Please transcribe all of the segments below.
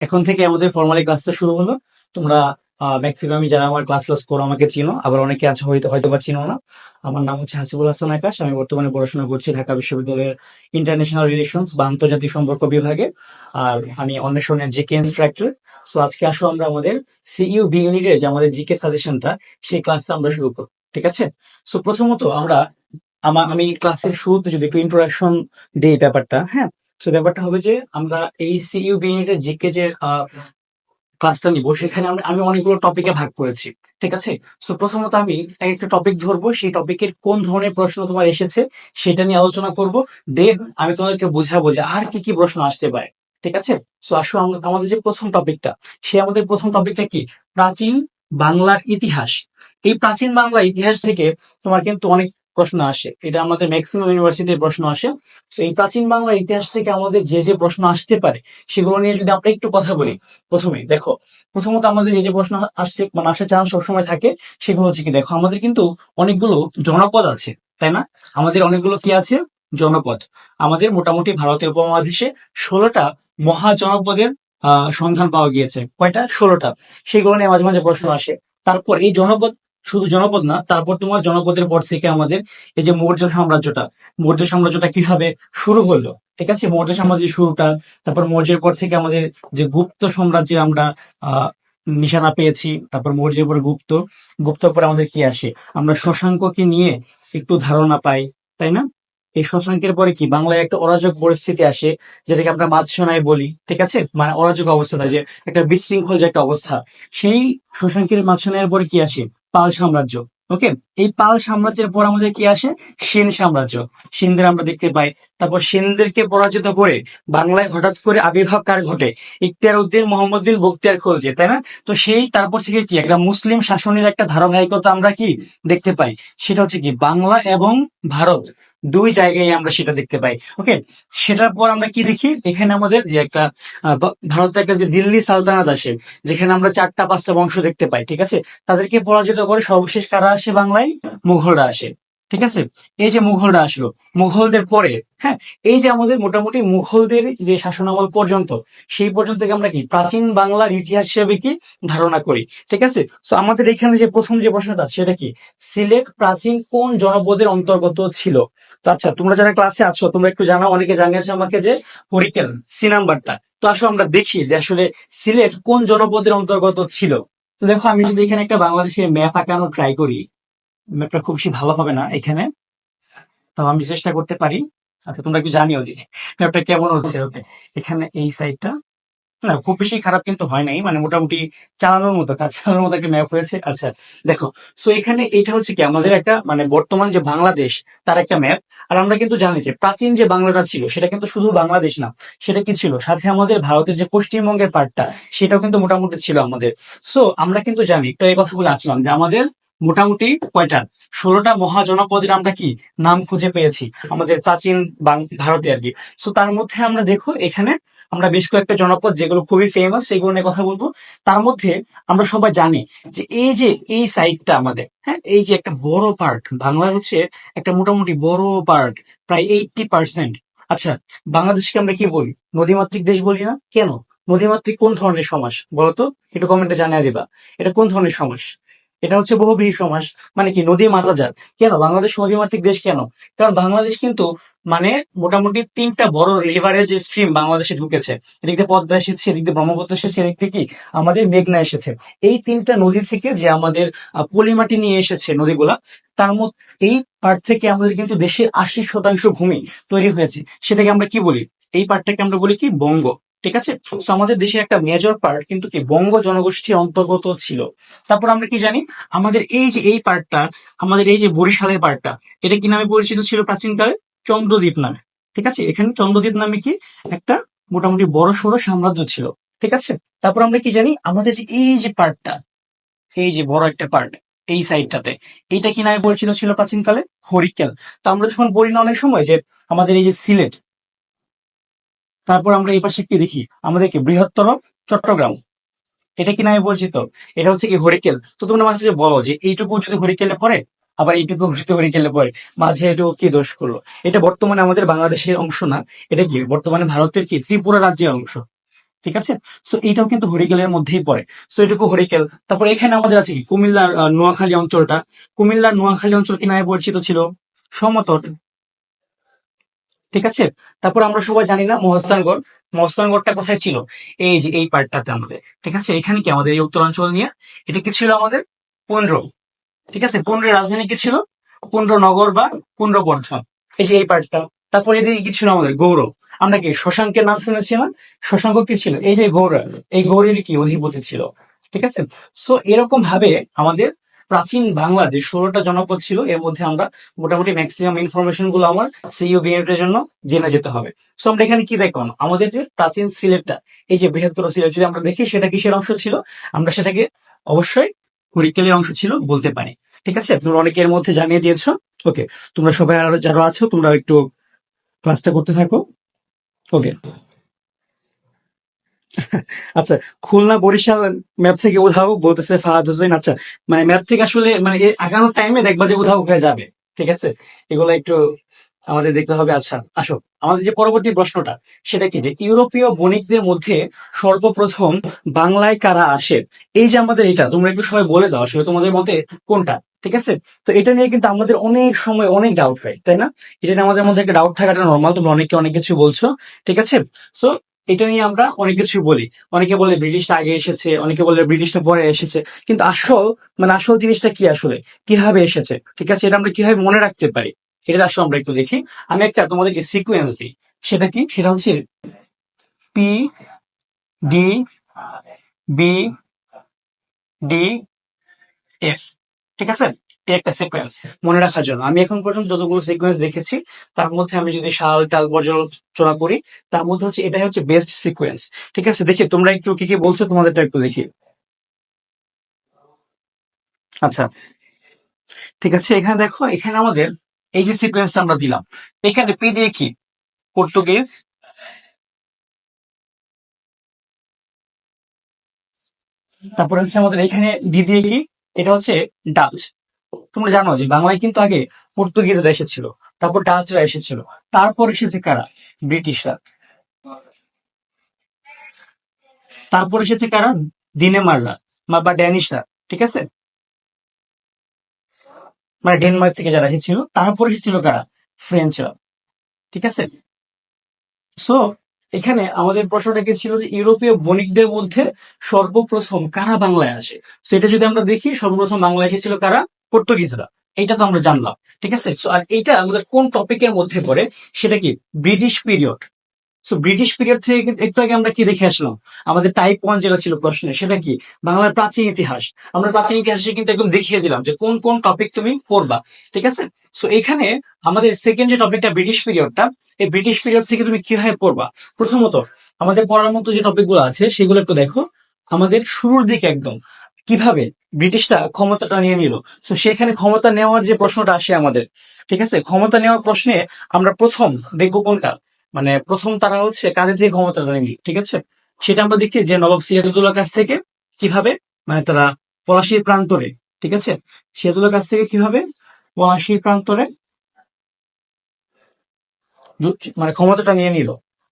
এখন থেকে আমাদের ফর্মালি ক্লাসটা শুরু হলো। তোমরা ম্যাক্সিমাম যারা আমার ক্লাস করো আমাকে চিনো, আবার অনেকে আছে হয়তো বা চিনো না। আমার নাম হচ্ছে হাসিবুল হাসান আকাশ। আমি বর্তমানে পড়াশোনা করছি ঢাকা বিশ্ববিদ্যালয়ের ইন্টারন্যাশনাল রিলেশনস বা আন্তর্জাতিক সম্পর্ক বিভাগে। আর আমি অন্বেষণের জিকে ইনস্ট্রাক্টর। সো আজকে আসো আমরা আমাদের সিইউ বি ইউনিটের যে আমাদের জিকে সাজেশনটা, সেই ক্লাসটা আমরা শুরু করবো। ঠিক আছে? সো প্রথমত আমি ক্লাসের শুরুতে যদি একটু ইন্ট্রোডাকশন দিই ব্যাপারটা, হ্যাঁ। তো ব্যাপারটা হবে যে আমরা এই সিইউ বি ইউনিটের জিকে যে ক্লাসটা নিব, সেখানে আমি অনেকগুলো টপিকে ভাগ করেছি। ঠিক আছে? সো প্রথমত আমি একটা টপিক ধরবো, সেই টপিকের কোন ধরনের প্রশ্ন তোমার এসেছে সেটা নিয়ে আলোচনা করব। দেন আমি তোমাদেরকে বোঝাবো যে আর কি কি প্রশ্ন আসতে পারে। ঠিক আছে? সো আসো আমাদের যে প্রথম টপিকটা, আমাদের প্রথম টপিকটা কি? প্রাচীন বাংলার ইতিহাস। এই প্রাচীন বাংলার ইতিহাস থেকে তোমার কিন্তু অনেক প্রশ্ন আসে, এটা আমাদের ম্যাক্সিমাম ইউনিভার্সিটির প্রশ্ন আসে। তো এই প্রাচীন বাংলার ইতিহাস থেকে আমাদের যে যে প্রশ্ন আসতে পারে সেগুলো নিয়ে যদি আমরা একটু কথা বলি। প্রথমে দেখো, প্রথমত আমাদের যে যে প্রশ্ন আসছে মানে আসার চান্স সবসময় থাকে, সেগুলো হচ্ছে কি, দেখো আমাদের কিন্তু অনেকগুলো জনপদ আছে, তাই না? আমাদের অনেকগুলো কি আছে? জনপদ। আমাদের মোটামুটি ভারতীয় উপমহাদেশে 16টা মহাজনপদের সন্ধান পাওয়া গিয়েছে। কয়টা? 16টা। সেগুলো নিয়ে মাঝে মাঝে প্রশ্ন আসে। তারপর এই জনপদ, শুধু জনপদ না, তারপর তোমার জনপদের পর থেকে আমাদের এই যে মৌর্য সাম্রাজ্যটা কিভাবে শুরু হলো। ঠিক আছে? মৌর্য সাম্রাজ্যের শুরুটা, তারপর মৌর্যের পর থেকে আমাদের যে গুপ্ত সাম্রাজ্যে আমরা আহ নিশানা পেয়েছি, তারপর মৌর্যের পর গুপ্তর পর আমাদের কি আসে? আমরা শশাঙ্ককে নিয়ে একটু ধারণা পাই, তাই না? এই শশাঙ্কের পরে কি বাংলায় একটা অরাজক পরিস্থিতি আসে, যেটাকে আমরা মাঝসেনাই বলি। ঠিক আছে? মানে অরাজক অবস্থাটা, যে একটা বিশৃঙ্খল যে একটা অবস্থা, সেই শশাঙ্কের মাঝসেনাইয়ের পরে কি আসে? পাল সাম্রাজ্য। ওকে। এই পাল সাম্রাজ্যের পর আমাদের কি আসে? সেন সাম্রাজ্য। সেনদের আমরা দেখতে পাই। তারপর সেনদেরকে পরাজিত করে বাংলায় হঠাৎ করে আবির্ভাব কার ঘটে? ইখতিয়ার উদ্দিন মোহাম্মদ বিন বখতিয়ার খলজি, তাই না? তো সেই তারপর থেকে কি একটা মুসলিম শাসনের একটা ধারাবাহিকতা আমরা কি দেখতে পাই? সেটা হচ্ছে কি, বাংলা এবং ভারত দুই জায়গায় আমরা সেটা দেখতে পাই। ওকে। সেটার পর আমরা কি দেখি? এখানে আমাদের যে একটা ভারতের একটা যে দিল্লি সালতানাত আসে, যেখানে আমরা 4টা 5টা বংশ দেখতে পাই। ঠিক আছে? তাদেরকে পরাজিত করে সর্বশেষ কারা আসে বাংলায়? মুঘলরা আসে। ঠিক আছে? এই যে মুঘলরা আসলো, মুঘলদের পরে, হ্যাঁ, এই যে আমাদের মোটামুটি মুঘলদের যে শাসনামল পর্যন্ত, সেই পর্যন্ত থেকে আমরা কি প্রাচীন বাংলার ইতিহাস হিসেবে কি ধারণা করি। ঠিক আছে? তো আমাদের এখানে যে প্রথম যে প্রশ্নটা, সেটা কি? সিলেট প্রাচীন কোন জনপদের অন্তর্গত ছিল? তো আচ্ছা, তোমরা যারা ক্লাসে আছো তোমরা একটু জানাও। অনেকে জানিয়েছে আমাকে যে হরিকেল, সি নাম্বারটা। তো আসলে আমরা দেখি যে আসলে সিলেট কোন জনপদের অন্তর্গত ছিল। তো দেখো, আমি যদি এখানে একটা বাংলাদেশের ম্যাপ আঁকানো ট্রাই করি, ম্যাপটা খুব বেশি ভালো হবে না এখানে, তো আমি চেষ্টা করতে পারি। আচ্ছা, তোমরা একটু জানিও যে ম্যাপটা কেমন হচ্ছে। ওকে। এখানে এই সাইডটা না, খুব বেশি খারাপ কিন্তু হয় নাই, মানে মোটামুটি চালানোর মতো, কাজ চালানোর মতো একটা ম্যাপ হয়েছে। আচ্ছা, দেখো। সো এখানে এটা হচ্ছে কি আমাদের একটা মানে বর্তমান যে বাংলাদেশ, তার একটা ম্যাপ। আর আমরা কিন্তু জানি যে প্রাচীন যে বাংলাটা ছিল সেটা কিন্তু শুধু বাংলাদেশ না, সেটা কি ছিল, সাথে আমাদের ভারতের যে পশ্চিমবঙ্গের পার্টটা, সেটাও কিন্তু মোটামুটি ছিল আমাদের। সো আমরা কিন্তু জানি, তো এই কথাগুলো আসলাম যে আমাদের মোটামুটি কয়টা? 16টা মহাজনপদের আমরা কি নাম খুঁজে পেয়েছি আমাদের প্রাচীন ভারতে আর কি। সো তার মধ্যে আমরা দেখো এখানে আমরা বেশ কয়েকটা জনপদ যেগুলো খুবই ফেমাস, সেগুলো নিয়ে কথা বলবো। তার মধ্যে আমরা সবাই জানি যে এই সাইডটা আমাদের, হ্যাঁ, এই যে একটা বড় পার্ট বাংলার হচ্ছে, একটা মোটামুটি বড় পার্ট, প্রায় 80%। আচ্ছা, বাংলাদেশকে আমরা কি বলি? নদীমাতৃক দেশ বলি না কেন? নদীমাতৃক কোন ধরনের সমাস বলতো? একটু কমেন্টে জানিয়ে দিবা। এটা কোন ধরনের সমাস? এটা হচ্ছে বহুব্রীহি সমাস। মানে কি, নদী মাতা যার। কেন বাংলাদেশ নদীমাতৃক দেশ কেন? কারণ বাংলাদেশ কিন্তু মানে মোটামুটি 3টা বড় রিভারের যে স্ট্রিম বাংলাদেশে ঢুকেছে, এদিক দিয়ে পদ্মা এসেছে, এদিক দিয়ে ব্রহ্মপুত্র এসেছে, এদিক থেকে কি আমাদের মেঘনা এসেছে। এই 3টা নদী থেকে যে আমাদের পলিমাটি নিয়ে এসেছে নদীগুলা, তার মধ্যে এই পার্ট থেকে আমাদের কিন্তু দেশের 80% ভূমি তৈরি হয়েছে। সেটাকে আমরা কি বলি? এই পার্টটাকে আমরা বলি কি, বঙ্গ। ঠিক আছে? তো আমাদের দেশের একটা মেজর পার্ট কিন্তু কি বঙ্গ জনগোষ্ঠীর অন্তর্গত ছিল। তারপর আমরা কি জানি? আমাদের এই যে এই পার্টটা, আমাদের এই যে বরিশালের পার্টটা, এটা কি নামে পরিচিত ছিল প্রাচীনকালে? চন্দ্রদ্বীপ নামে। ঠিক আছে? এখানে চন্দ্রদ্বীপ নামে কি একটা মোটামুটি বড় সড়ো সাম্রাজ্য ছিল। ঠিক আছে? তারপর আমরা কি জানি? আমাদের যে এই যে পার্টটা, এই যে বড় একটা পার্ট, এই সাইডটাতে, এটা কি নামে পরিচিত ছিল প্রাচীনকালে? হরিকেল। তো আমরা যখন বলি না অনেক সময় যে আমাদের এই যে সিলেট, তারপর আমরা এই পাশে কি দেখি? আমাদেরকে বৃহত্তর চট্টগ্রাম, এটা কি নামে পরিচিত? এটা হচ্ছে কি হরিকেল। তো তোমরা মাঝে মাঝে বলো যে এইটুকু যদি হরিকেলে পড়ে, আবার এইটুকু যদি হরিকেলে পড়ে, মাঝে এটুকু কি দোষ করলো? এটা বর্তমানে আমাদের বাংলাদেশের অংশ না, এটা কি বর্তমানে ভারতের কি ত্রিপুরা রাজ্যের অংশ। ঠিক আছে। সো এইটাও কিন্তু হরিকেলের মধ্যেই পড়ে। সো এটুকু হরিকেল। তারপর এখানে আমাদের আছে কি কুমিল্লার নোয়াখালী অঞ্চলটা। কুমিল্লার নোয়াখালী অঞ্চল কি নামে পরিচিত ছিল? সমতট। ঠিক আছে। তারপর আমরা সবাই জানি না মহাস্থানগড়। মহাস্থানগড়টা কোথায় ছিল? এই যে এই পার্টটাতে আমাদের। ঠিক আছে। এখানে কি আমাদের এই উত্তরাঞ্চল নিয়ে এটা কি ছিল আমাদের? পুন্ড্র। ঠিক আছে। পুন্ড্রের রাজধানী কি ছিল? পুন্ড্রনগর বা পুন্ড্রবর্ধন। এই যে এই পার্টটা। তারপর এদিকে কি ছিল আমাদের? গৌড়। আমরা কি শশাঙ্কের নাম শুনেছি না? শশাঙ্ক কি ছিল? এই যে গৌড়, এই গৌড়ের কি অধিপতি ছিল। ঠিক আছে। সো এরকম ভাবে আমাদের প্রাচীন বাংলার যে 16টা জনপদ ছিল এর মধ্যে আমরা মোটামুটি ম্যাক্সিমাম ইনফরমেশন গুলো আমার সিইও বিএড এর জন্য জেনে যেতে হবে। সো আমরা এখানে কি দেখলাম? আমাদের যে প্রাচীন সিলেটটা, এই যে বৃহত্তর সিলেট যদি আমরা দেখি সেটা কিসের অংশ ছিল? আমরা সেটাকে অবশ্যই হরিকেলের অংশ ছিল বলতে পারি। ঠিক আছে। তোমরা অনেকে এর মধ্যে জানিয়ে দিয়েছো। ওকে। তোমরা সবাই আরো যারা আছো তোমরা একটু ক্লাসটা করতে থাকো। ওকে। আচ্ছা, খুলনা বরিশাল ম্যাপ থেকে উধাও বলতেছে ফাহাদ হোসেন। আচ্ছা, মানে ম্যাপ থেকে আসলে মানে আগানোর টাইমে দেখবা যে উধাও হয়ে যাবে। ঠিক আছে। এগুলো একটু আমাদের দেখতে হবে। আচ্ছা, আসো আমাদের যে পরবর্তী প্রশ্নটা সেটা কি, যে ইউরোপীয় বণিকদের মধ্যে সর্বপ্রথম বাংলায় কারা আসে? এই যে আমাদের এটা তোমরা একটু সবাই বলে দাও আসলে তোমাদের মতে কোনটা। ঠিক আছে। তো এটা নিয়ে কিন্তু আমাদের অনেক সময় অনেক ডাউট হয়, তাই না? এটা নিয়ে আমাদের মধ্যে একটা ডাউট থাকাটা নর্মাল। তোমরা অনেকে অনেক কিছু বলছো। ঠিক আছে। সো এটা নিয়ে আমরা অনেক কিছু বলি। অনেকে বলে ব্রিটিশটা আগে এসেছে, অনেকে বলে ব্রিটিশটা পরে এসেছে। কিন্তু আসল জিনিসটা কি আসলে, কিভাবে এসেছে? ঠিক আছে। এটা আমরা কিভাবে মনে রাখতে পারি, এটা আসলে আমরা একটু দেখি। আমি একটা তোমাদেরকে সিকোয়েন্স দিই। সেটা কি? সেটা হচ্ছে P D B D F. ঠিক আছে। এটা একটা সিকোয়েন্স মনে রাখার জন্য। আমি এখন পর্যন্ত যতগুলো সিকোয়েন্স দেখেছি তার মধ্যে আমি যদি সাল টাল পর্যালোচনা করি তার মধ্যে হচ্ছে এটাই হচ্ছে বেস্ট সিকোয়েন্স। ঠিক আছে। দেখি তোমরা একটু কি কি বলছো, তোমাদেরটা একটু দেখি। আচ্ছা, ঠিক আছে। এখানে দেখো, এখানে আমাদের এই যে সিকোয়েন্সটা আমরা দিলাম, এখানে পি দিয়ে কি? পর্তুগিজ। তারপরে হচ্ছে আমাদের এখানে ডি দিয়ে কি? এটা হচ্ছে ডাচ। তোমরা জানো যে বাংলায় কিন্তু আগে পর্তুগিজরা এসেছিল, তারপর ডাচরা এসেছিল, তারপর এসেছে কারা? ব্রিটিশরা। তারপর এসেছে কারা? দিনেমাররা বা ড্যানিশরা। ঠিক আছে। মানে ডেনমার্ক থেকে যারা এসেছিল, তারপর এসেছিল কারা? ফ্রেঞ্চরা। ঠিক আছে। সো এখানে আমাদের প্রশ্নটা কি ছিল, যে ইউরোপীয় বণিকদের মধ্যে সর্বপ্রথম কারা বাংলায় আসে? সেটা যদি আমরা দেখি, সর্বপ্রথম বাংলায় এসেছিল কারা? পর্তুগিজরা। এইটা তো আমরা জানলাম। ঠিক আছে। So, আর এইটা আমাদের কোন টপিকের মধ্যে পড়ে? সেটা কি? British period. So British period থেকে একটু আগে আমরা কি দেখে আসলাম? আমাদের টাইপ 1 যেটা ছিল প্রশ্নে সেটা কি? বাংলার প্রাচীন ইতিহাস। আমরা প্রাচীন ইতিহাসে কিন্তু একদম দেখিয়ে দিলাম যে কোন কোন টপিক তুমি পড়বা। ঠিক আছে। সো এখানে আমাদের সেকেন্ড যে টপিকটা ব্রিটিশ পিরিয়ডটা, এই ব্রিটিশ পিরিয়ড থেকে তুমি কিভাবে পড়বা? প্রথমত আমাদের পড়ার মতো যে টপিকগুলো আছে সেগুলো একটু দেখো। আমাদের শুরুর দিকে একদম কিভাবে ব্রিটিশরা ক্ষমতাটা নিয়ে নিল। তো সেখানে ক্ষমতা নেওয়ার যে প্রশ্নটা আসে আমাদের। ঠিক আছে। ক্ষমতা নেওয়ার প্রশ্নে আমরা প্রথম দেখবো কোনটা, মানে প্রথম তারা হচ্ছে কাজে থেকে ক্ষমতাটা নিল। ঠিক আছে। সেটা আমরা দেখি যে নবাব সিরাজউদ্দৌলার কাছ থেকে কিভাবে, মানে তারা পলাশীর প্রান্তরে। ঠিক আছে। সিরাজউদ্দৌলার কাছ থেকে কিভাবে পলাশীর প্রান্তরে মানে ক্ষমতাটা নিয়ে নিল।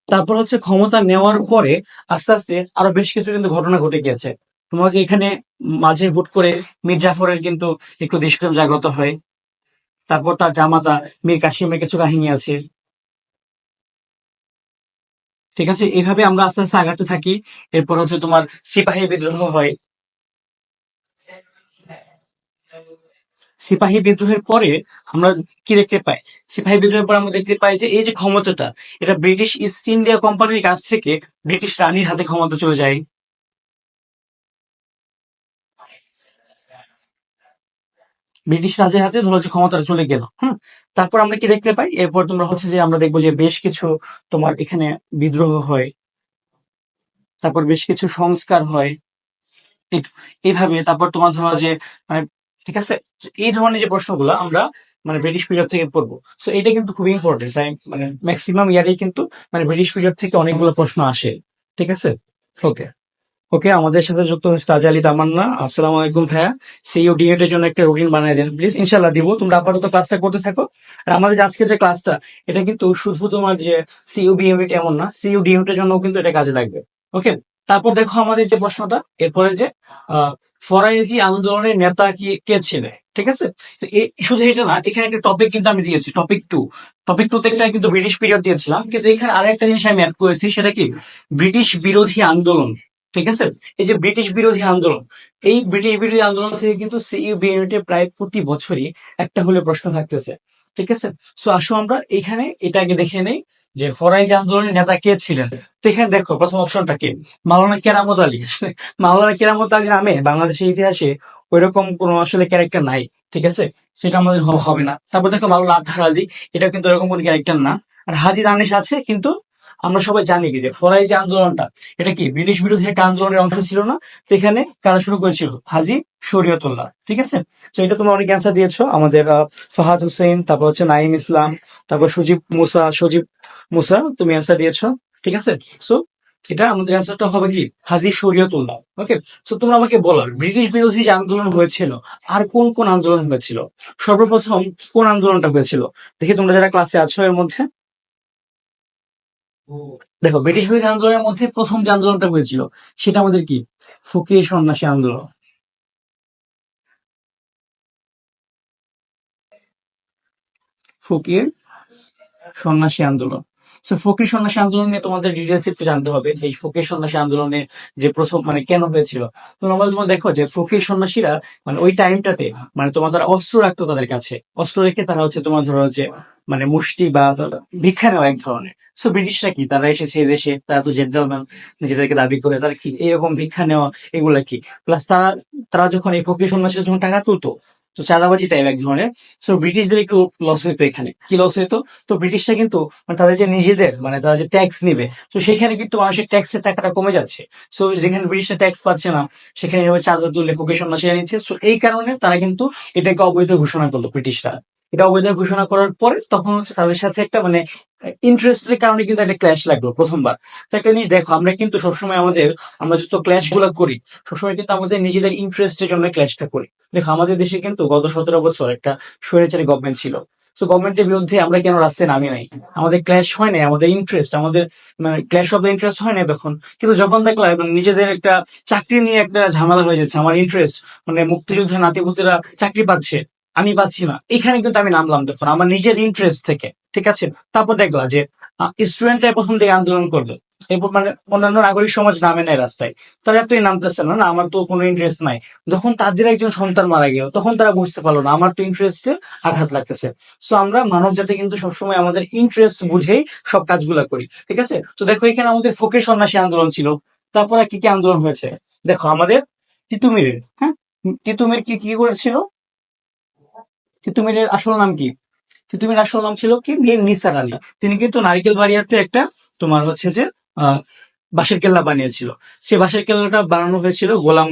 তারপর হচ্ছে ক্ষমতা নেওয়ার পরে আস্তে আস্তে আরো বেশ কিছু কিন্তু ঘটনা ঘটে গিয়েছে। তোমরা যে এখানে মাঝে হুট করে মীর জাফরের কিন্তু একটু দেশপ্রেম জাগ্রত হয়। তারপর তার জামাতা মীর কাসিমের কিছু কাহিনী আছে। ঠিক আছে। এইভাবে আমরা আস্তে আস্তে আগাতে থাকি। এরপর হচ্ছে তোমার সিপাহী বিদ্রোহ হয়। সিপাহী বিদ্রোহের পরে আমরা কি দেখতে পাই? সিপাহী বিদ্রোহের পরে আমরা দেখতে পাই যে এই যে ক্ষমতাটা, এটা ব্রিটিশ ইস্ট ইন্ডিয়া কোম্পানির কাছ থেকে ব্রিটিশ রানীর হাতে ক্ষমতা চলে যায়। ব্রিটিশ রাজের হাতে ধরো যে ক্ষমতাটা চলে গেল। তারপর আমরা কি দেখতে পাই? এরপর তোমরা হচ্ছে যে আমরা দেখবো যে বেশ কিছু তোমার এখানে বিদ্রোহ হয়। তারপর বেশ কিছু সংস্কার হয়। এইভাবে তারপর তোমার ধরো যে মানে, ঠিক আছে, এই ধরনের যে প্রশ্নগুলো আমরা মানে ব্রিটিশ পিরিয়ড থেকে পড়বো। সো এটা কিন্তু খুবই ইম্পর্টেন্ট। তাই মানে ম্যাক্সিমাম ইয়ারেই কিন্তু মানে ব্রিটিশ পিরিয়ড থেকে অনেকগুলো প্রশ্ন আসে। ঠিক আছে। ওকে। ওকে, আমাদের সাথে যুক্ত হয়েছে তাজা আলী তামান্না। আসসালামু আলাইকুম ভাইয়া। সিইউ ডিএড এর জন্য একটা রুটিন বানিয়ে দেন প্লিজ। ইনশাল্লাহ দিব। তোমরা আপাতত ক্লাসটা করতে থাকো। আর আমাদের যে আজকের যে ক্লাসটা, এটা কিন্তু শুধু তোমার যে সিইউ বি ইউনিট এমন না, সিইউ ডি ইউনিটের জন্য কিন্তু এটা কাজে লাগবে। ওকে, তারপর দেখো আমাদের যে প্রশ্নটা এরপরে যে আহ, ফরাইজি আন্দোলনের নেতা কি কে ছিলেন, ঠিক আছে? তো শুধু এটা না, এখানে একটা টপিক কিন্তু আমি দিয়েছি, টপিক টু তে একটা কিন্তু ব্রিটিশ পিরিয়ড দিয়েছিলাম, কিন্তু এখানে আরেকটা জিনিস আমি অ্যাড করেছি, সেটা কি ব্রিটিশ বিরোধী আন্দোলন। ঠিক আছে, এই যে ব্রিটিশ বিরোধী আন্দোলন, এই ব্রিটিশ বিরোধী আন্দোলন থেকে কিন্তু সিইউবি ইউনিটে প্রায় প্রতি বছরই একটা হলে প্রশ্ন থাকতেছে। ঠিক আছে, সো আসো আমরা এখানে এটা আগে দেখে নেই যে ফরাইজি আন্দোলনের নেতা কে ছিলেন। তো এখানে দেখো প্রথম অপশনটা কি, মাওলানা কেরামত আলী। মাওলানা কেরামত আলী নামে বাংলাদেশের ইতিহাসে ওইরকম কোনো আসলে ক্যারেক্টার নাই, ঠিক আছে, সেটা আমাদের হবে না। তারপর দেখো মাওলানা আতহার আলী, এটা কিন্তু এরকম কোনো ক্যারেক্টার না। আর হাজী দানেশ আছে, কিন্তু আমরা সবাই জানি কি যে ফরাইজি আন্দোলনটা এটা কি ব্রিটিশ বিরোধী একটা আন্দোলনের অংশ ছিল না? তো এখানে কারা শুরু করেছিল, হাজী শরীয়তুল্লাহ। ঠিক আছে, তো এটা তোমরা অনেক অ্যান্সার দিয়েছো, আমাদের ফাহাদ হোসেন, তারপর হচ্ছে নাইম ইসলাম, তারপর সজীব মুসা, তুমি অ্যান্সার দিয়েছো। ঠিক আছে, সো এটা আমাদের অ্যান্সারটা হবে কি হাজী শরীয়তুল্লাহ। ওকে, সো তোমরা আমাকে বলো ব্রিটিশ বিরোধী যে আন্দোলন হয়েছিল আর কোন কোন আন্দোলন হয়েছিল, সর্বপ্রথম কোন আন্দোলনটা হয়েছিল? দেখি তোমরা যারা ক্লাসে আছো এর মধ্যে, দেখো ব্রিটিশ বিরোধী আন্দোলনের মধ্যে প্রথম যে আন্দোলনটা হয়েছিল সেটা আমাদের কি ফকির সন্ন্যাসী আন্দোলন। ফকির সন্ন্যাসী আন্দোলন। সো ফকির সন্ন্যাসী আন্দোলন নিয়ে তোমাদের ডিটেলস একটু জানতে হবে, যে এই ফকির সন্ন্যাসী আন্দোলনে যে প্রথম মানে কেন হয়েছিল। তো তোমরা দেখো যে ফকির সন্ন্যাসীরা মানে ওই টাইমটাতে মানে তোমার তারা অস্ত্র রাখতো তাদের কাছে, অস্ত্র রেখে তারা হচ্ছে তোমার ধরো যে মানে মুষ্টি বা ভিক্ষা নেওয়া এক ধরনের। সো ব্রিটিশরা কি তারা এসেছে এই দেশে, তারা তো জেন্টলম্যান নিজেদেরকে দাবি করে, তারা কি এরকম ভিক্ষা নেওয়া এগুলা কি, প্লাস তারা তারা যখন এই ফকির সন্ন্যাসীরা যখন টাকা তুলতো, তো চাঁদাবাজি টাইপ এক ধরনের। সো ব্রিটিশদের একটু লস হইতো, এখানে কি লস হইতো, তো ব্রিটিশরা কিন্তু মানে তাদের যে নিজেদের মানে তারা যে ট্যাক্স নিবে, তো সেখানে কিন্তু মানুষের ট্যাক্সের টাকাটা কমে যাচ্ছে। সো যেখানে ব্রিটিশরা ট্যাক্স পাচ্ছে না, সেখানে এভাবে চাঁদা তুলে ফকির সন্ন্যাসীরা নিচ্ছে। সো এই কারণে তারা কিন্তু এটাকে অবৈধ ঘোষণা করলো ব্রিটিশরা। এটা অবৈধ ঘোষণা করার পরে তখন হচ্ছে তাদের সাথে একটা মানে ইন্টারেস্টের কারণে কিন্তু একটা ক্ল্যাশ লাগলো প্রথমবার। তো একটা জিনিস দেখো, আমরা কিন্তু সবসময় আমরা যত ক্ল্যাশ গুলা করি, সবসময় কিন্তু আমাদের নিজেদের ইন্টারেস্টের জন্য ক্ল্যাশটা করি। দেখো আমাদের দেশে কিন্তু গত 17 বছর একটা স্বৈরাচারী গভর্নমেন্ট ছিল। তো গভর্নমেন্টের বিরুদ্ধে আমরা কেন রাস্তায় নামি নাই? আমাদের ক্ল্যাশ হয় নাই, আমাদের ইন্টারেস্ট আমাদের মানে ক্ল্যাশ অফ দ্য ইন্টারেস্ট হয় নাই তখন। কিন্তু যখন দেখলাম মানে নিজেদের একটা চাকরি নিয়ে একটা ঝামেলা হয়ে যাচ্ছে, আমার ইন্টারেস্ট মানে মুক্তিযোদ্ধার নাতিপুতিরা চাকরি পাচ্ছে, আমি পাচ্ছি না, এখানে কিন্তু আমি নামলাম তখন আমার নিজের ইন্টারেস্ট থেকে। ঠিক আছে, তারপর দেখলা যে স্টুডেন্টরা প্রথম থেকে আন্দোলন করলো, এরপর মানে অন্যান্য নাগরিক সমাজ নামে নাই রাস্তায়, তারা এতই নামতেছে না, না আমার তো কোনো ইন্টারেস্ট নাই। যখন তাদের একজন সন্তান মারা গেল তখন তারা বুঝতে পারলো না আমার তো ইন্টারেস্টে আঘাত লাগতেছে। সো আমরা মানব জাতি কিন্তু সবসময় আমাদের ইন্টারেস্ট বুঝেই সব কাজগুলা করি। ঠিক আছে, তো দেখো এখানে আমাদের ফকির সন্ন্যাসী আন্দোলন ছিল। তারপরে কি কি আন্দোলন হয়েছে, দেখো আমাদের তিতুমিরের, হ্যাঁ, তিতুমির কি কি করেছিল, তিতুমিরের আসল নাম কি, তিতুমির আসল নাম ছিল কি মীর নিসার আলী। তিনি কিন্তু নারিকেল বাড়িয়াতে একটা তোমার হচ্ছে যে আহ বাঁশের কেল্লা বানিয়েছিল। সেই বাঁশের কেল্লাটা বানানো হয়েছিল গোলাম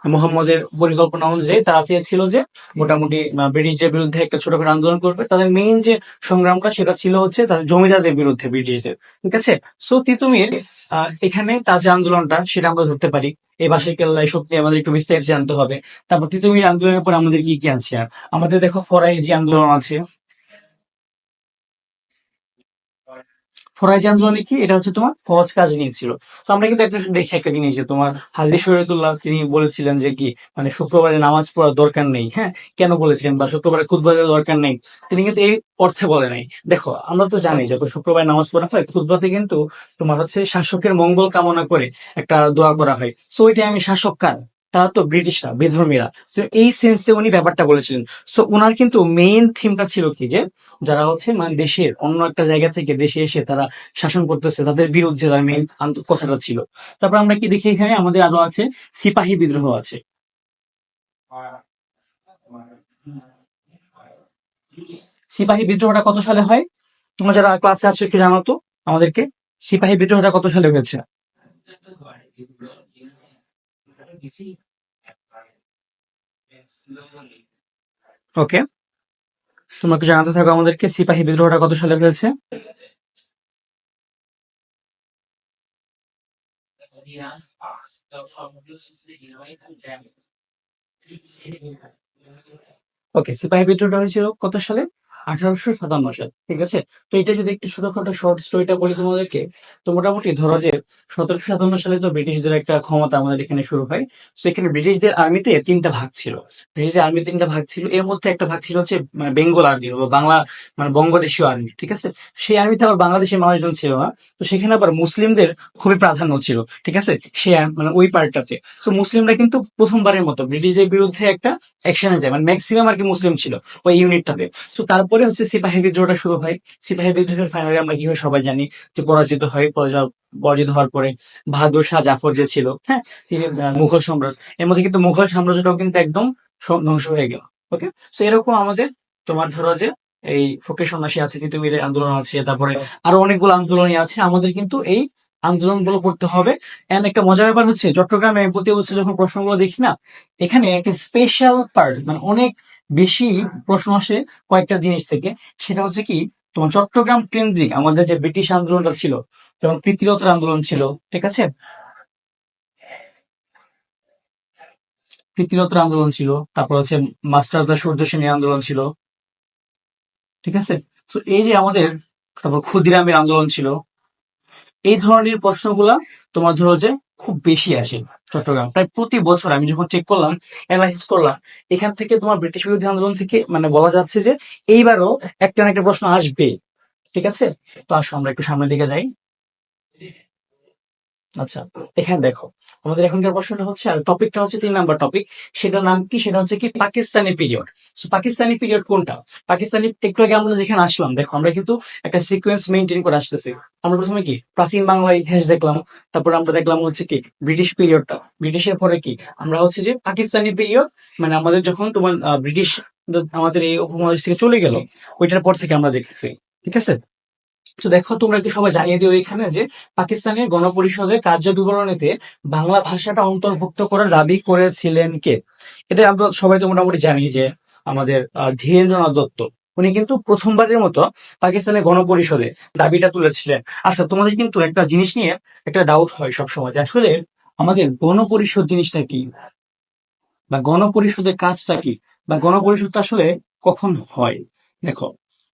মোহাম্মদের পরিকল্পনা অনুযায়ী। তারা চেয়েছিল যে মোটামুটি ব্রিটিশদের বিরুদ্ধে একটা ছোটখাটো আন্দোলন করবে, তাদের মেইন যে সংগ্রামটা সেটা ছিল হচ্ছে তাদের জমিদারদের বিরুদ্ধে ব্রিটিশদের। ঠিক আছে, সো তিতুমির এখানে তার যে আন্দোলনটা সেটা আমরা ধরতে পারি। এই বাঁশের কেল্লা এসব নিয়ে আমাদের একটু বিস্তারিত জানতে হবে। তারপর তিতুমির আন্দোলনের পর আমাদের কি কি আছে, আর আমাদের দেখো ফরাইজি আন্দোলন আছে। ফরাইজ আন্দোলনে কি এটা হচ্ছে তোমার ফৌজ কাজ নিয়েছিল। তো আমরা কিন্তু একটা দেখি একটা জিনিস যে তোমার হাদি শরীয়তুল্লাহ তিনি বলেছিলেন যে কি মানে শুক্রবারে নামাজ পড়ার দরকার নেই, হ্যাঁ, কেন বলেছিলেন, বা শুক্রবারে খুতবা দেওয়ার দরকার নেই, তিনি কিন্তু এই অর্থে বলে নাই। দেখো আমরা তো জানি যখন শুক্রবারে নামাজ পড়া হয় খুতবাতে কিন্তু তোমার হচ্ছে শাসকের মঙ্গল কামনা করে একটা দোয়া করা হয়। সো ওই টাইমে শাসক কার, তারা তো ব্রিটিশরা বিধর্মীরা। তো এই সেন্সে উনি ব্যাপারটা বলেছিলেন। সো ওনার কিন্তু মেইন থিমটা ছিল কি যে যারা হচ্ছে মানে দেশের অন্য একটা জায়গা থেকে দেশে এসে তারা শাসন করতেছে তাদের বিরুদ্ধে তার মেইন কথাটা ছিল। তারপর আমরা কি দেখি এখানে আমাদের আরো আছে সিপাহী বিদ্রোহ আছে। সিপাহী বিদ্রোহটা কত সালে হয়, তোমরা যারা ক্লাসে আছো একটু জানো তো আমাদেরকে, সিপাহী বিদ্রোহটা কত সালে হয়েছে? ওকে, তোমরা একটু জানাতে থাকো আমাদেরকে সিপাহী বিদ্রোহটা কত সালে হয়েছে। ওকে, সিপাহী বিদ্রোহটা হয়েছিল কত সালে? 1857 সাল, ঠিক আছে। তো এটা যদি একটু ছোটখাটো শর্ট স্টোরিটা বলি তোমাদেরকে, তো মোটামুটি ধরো যে 1757 সালে তো ব্রিটিশদের একটা ক্ষমতা আমাদের এখানে শুরু হয়। তো এখানে ব্রিটিশদের আর্মিতে তিনটা ভাগ ছিল। ব্রিটিশদের আর্মি তিনটা ভাগ ছিল, এর মধ্যে একটা ভাগ ছিল হচ্ছে মানে বেঙ্গল আর্মি বা বাংলা, মানে বঙ্গদেশীয় আর্মি, ঠিক আছে। সেই আর্মিতে আবার বাংলাদেশের মানুষজন ছিল না। তো সেখানে আবার মুসলিমদের খুবই প্রাধান্য ছিল, ঠিক আছে, সে মানে ওই পার্টটাতে। তো মুসলিমরা কিন্তু প্রথমবারের মতো ব্রিটিশদের বিরুদ্ধে একটা অ্যাকশনে যায়, মানে ম্যাক্সিমাম আর কি মুসলিম ছিল ওই ইউনিটটাতে। তো তারপরে হচ্ছে সিপাহী বিদ্রোহটা শুরু হয়। সিপাহী বিদ্রোহের ফাইনালি আমরা কি হয় সবাই জানি, যে পরাজিত হয়। পরাজিত হওয়ার পরে বাহাদুর শাহ জাফর যে ছিল, হ্যাঁ, তিনি মুঘল সম্রাট। এর মধ্যে কিন্তু মুঘল সাম্রাজ্যটাও কিন্তু একদম সব ধ্বংস হয়ে গেল। ওকে, তো এরকম আমাদের তোমার ধরো যে এই ফকির সন্ন্যাসী আছে, তিতুমিরের আন্দোলন আছে, তারপরে আরো অনেকগুলো আন্দোলনই আছে। আমাদের কিন্তু এই আন্দোলনগুলো করতে হবে। এন্ড একটা মজার ব্যাপার হচ্ছে, চট্টগ্রামে প্রতি বছর যখন প্রশ্নগুলো দেখি না, এখানে একটা স্পেশাল পার্ট, মানে অনেক বেশি প্রশ্ন আসে কয়েকটা জিনিস থেকে। সেটা হচ্ছে কি, তোমার চট্টগ্রাম কেন্দ্রিক আমাদের যে ব্রিটিশ আন্দোলনটা ছিল, যেমন প্রীতিলতার আন্দোলন ছিল, ঠিক আছে, প্রীতিলতার আন্দোলন ছিল, তারপর হচ্ছে মাস্টারদা সূর্য সেনের আন্দোলন ছিল, ঠিক আছে। তো এই যে আমাদের, তারপর ক্ষুদিরামের আন্দোলন ছিল, এই ধরনের প্রশ্নগুলা তোমার ধরো যে খুব বেশি আসে চট্টগ্রাম। প্রায় প্রতি বছর আমি যখন চেক করলাম, অ্যানালাইসিস করলাম, এখান থেকে তোমার ব্রিটিশ বিরোধী আন্দোলন থেকে মানে বলা যাচ্ছে যে এইবারও একটা না একটা প্রশ্ন আসবে, ঠিক আছে। তো আসো আমরা একটু সামনের দিকে যাই। আচ্ছা, এখানে দেখো, আমাদের এখনকার প্রশ্নটা হচ্ছে, আর টপিকটা হচ্ছে 3 নাম্বার টপিক। সেটার নাম কি, সেটা হচ্ছে কি পাকিস্তানি পিরিয়ড। পাকিস্তানি পিরিয়ড কোনটা? পাকিস্তানি, একটু আগে আমরা যেখানে আসলাম, দেখো আমরা কিন্তু একটা সিকোয়েন্স মেনটেন করে আসতেছি। আমরা প্রথমে কি প্রাচীন বাংলার ইতিহাস দেখলাম, তারপর আমরা দেখলাম হচ্ছে কি ব্রিটিশ পিরিয়ডটা, ব্রিটিশের পরে কি আমরা হচ্ছে যে পাকিস্তানি পিরিয়ড, মানে আমাদের যখন তোমার ব্রিটিশ আমাদের এই উপমহাদেশ থেকে চলে গেল, ওইটার পর থেকে আমরা দেখতেছি, ঠিক আছে। তো দেখো, তোমরা একটু সবাই জানিয়ে দিও এখানে যে পাকিস্তানের গণপরিষদের কার্য বিবরণীতে বাংলা ভাষাটা অন্তর্ভুক্ত করার দাবি করেছিলেন কে? এটা আমরা সবাই তো মোটামুটি জানি যে আমাদের ধীরেন্দ্রনাথ দত্ত, উনি কিন্তু প্রথমবারের মতো পাকিস্তানের গণপরিষদে দাবিটা তুলেছিলেন। আচ্ছা, তোমাদের কিন্তু একটা জিনিস নিয়ে একটা ডাউট হয় সবসময়, যে আসলে আমাদের গণপরিষদ জিনিসটা কি, বা গণপরিষদের কাজটা কি, বা গণপরিষদটা আসলে কখন হয়। দেখো,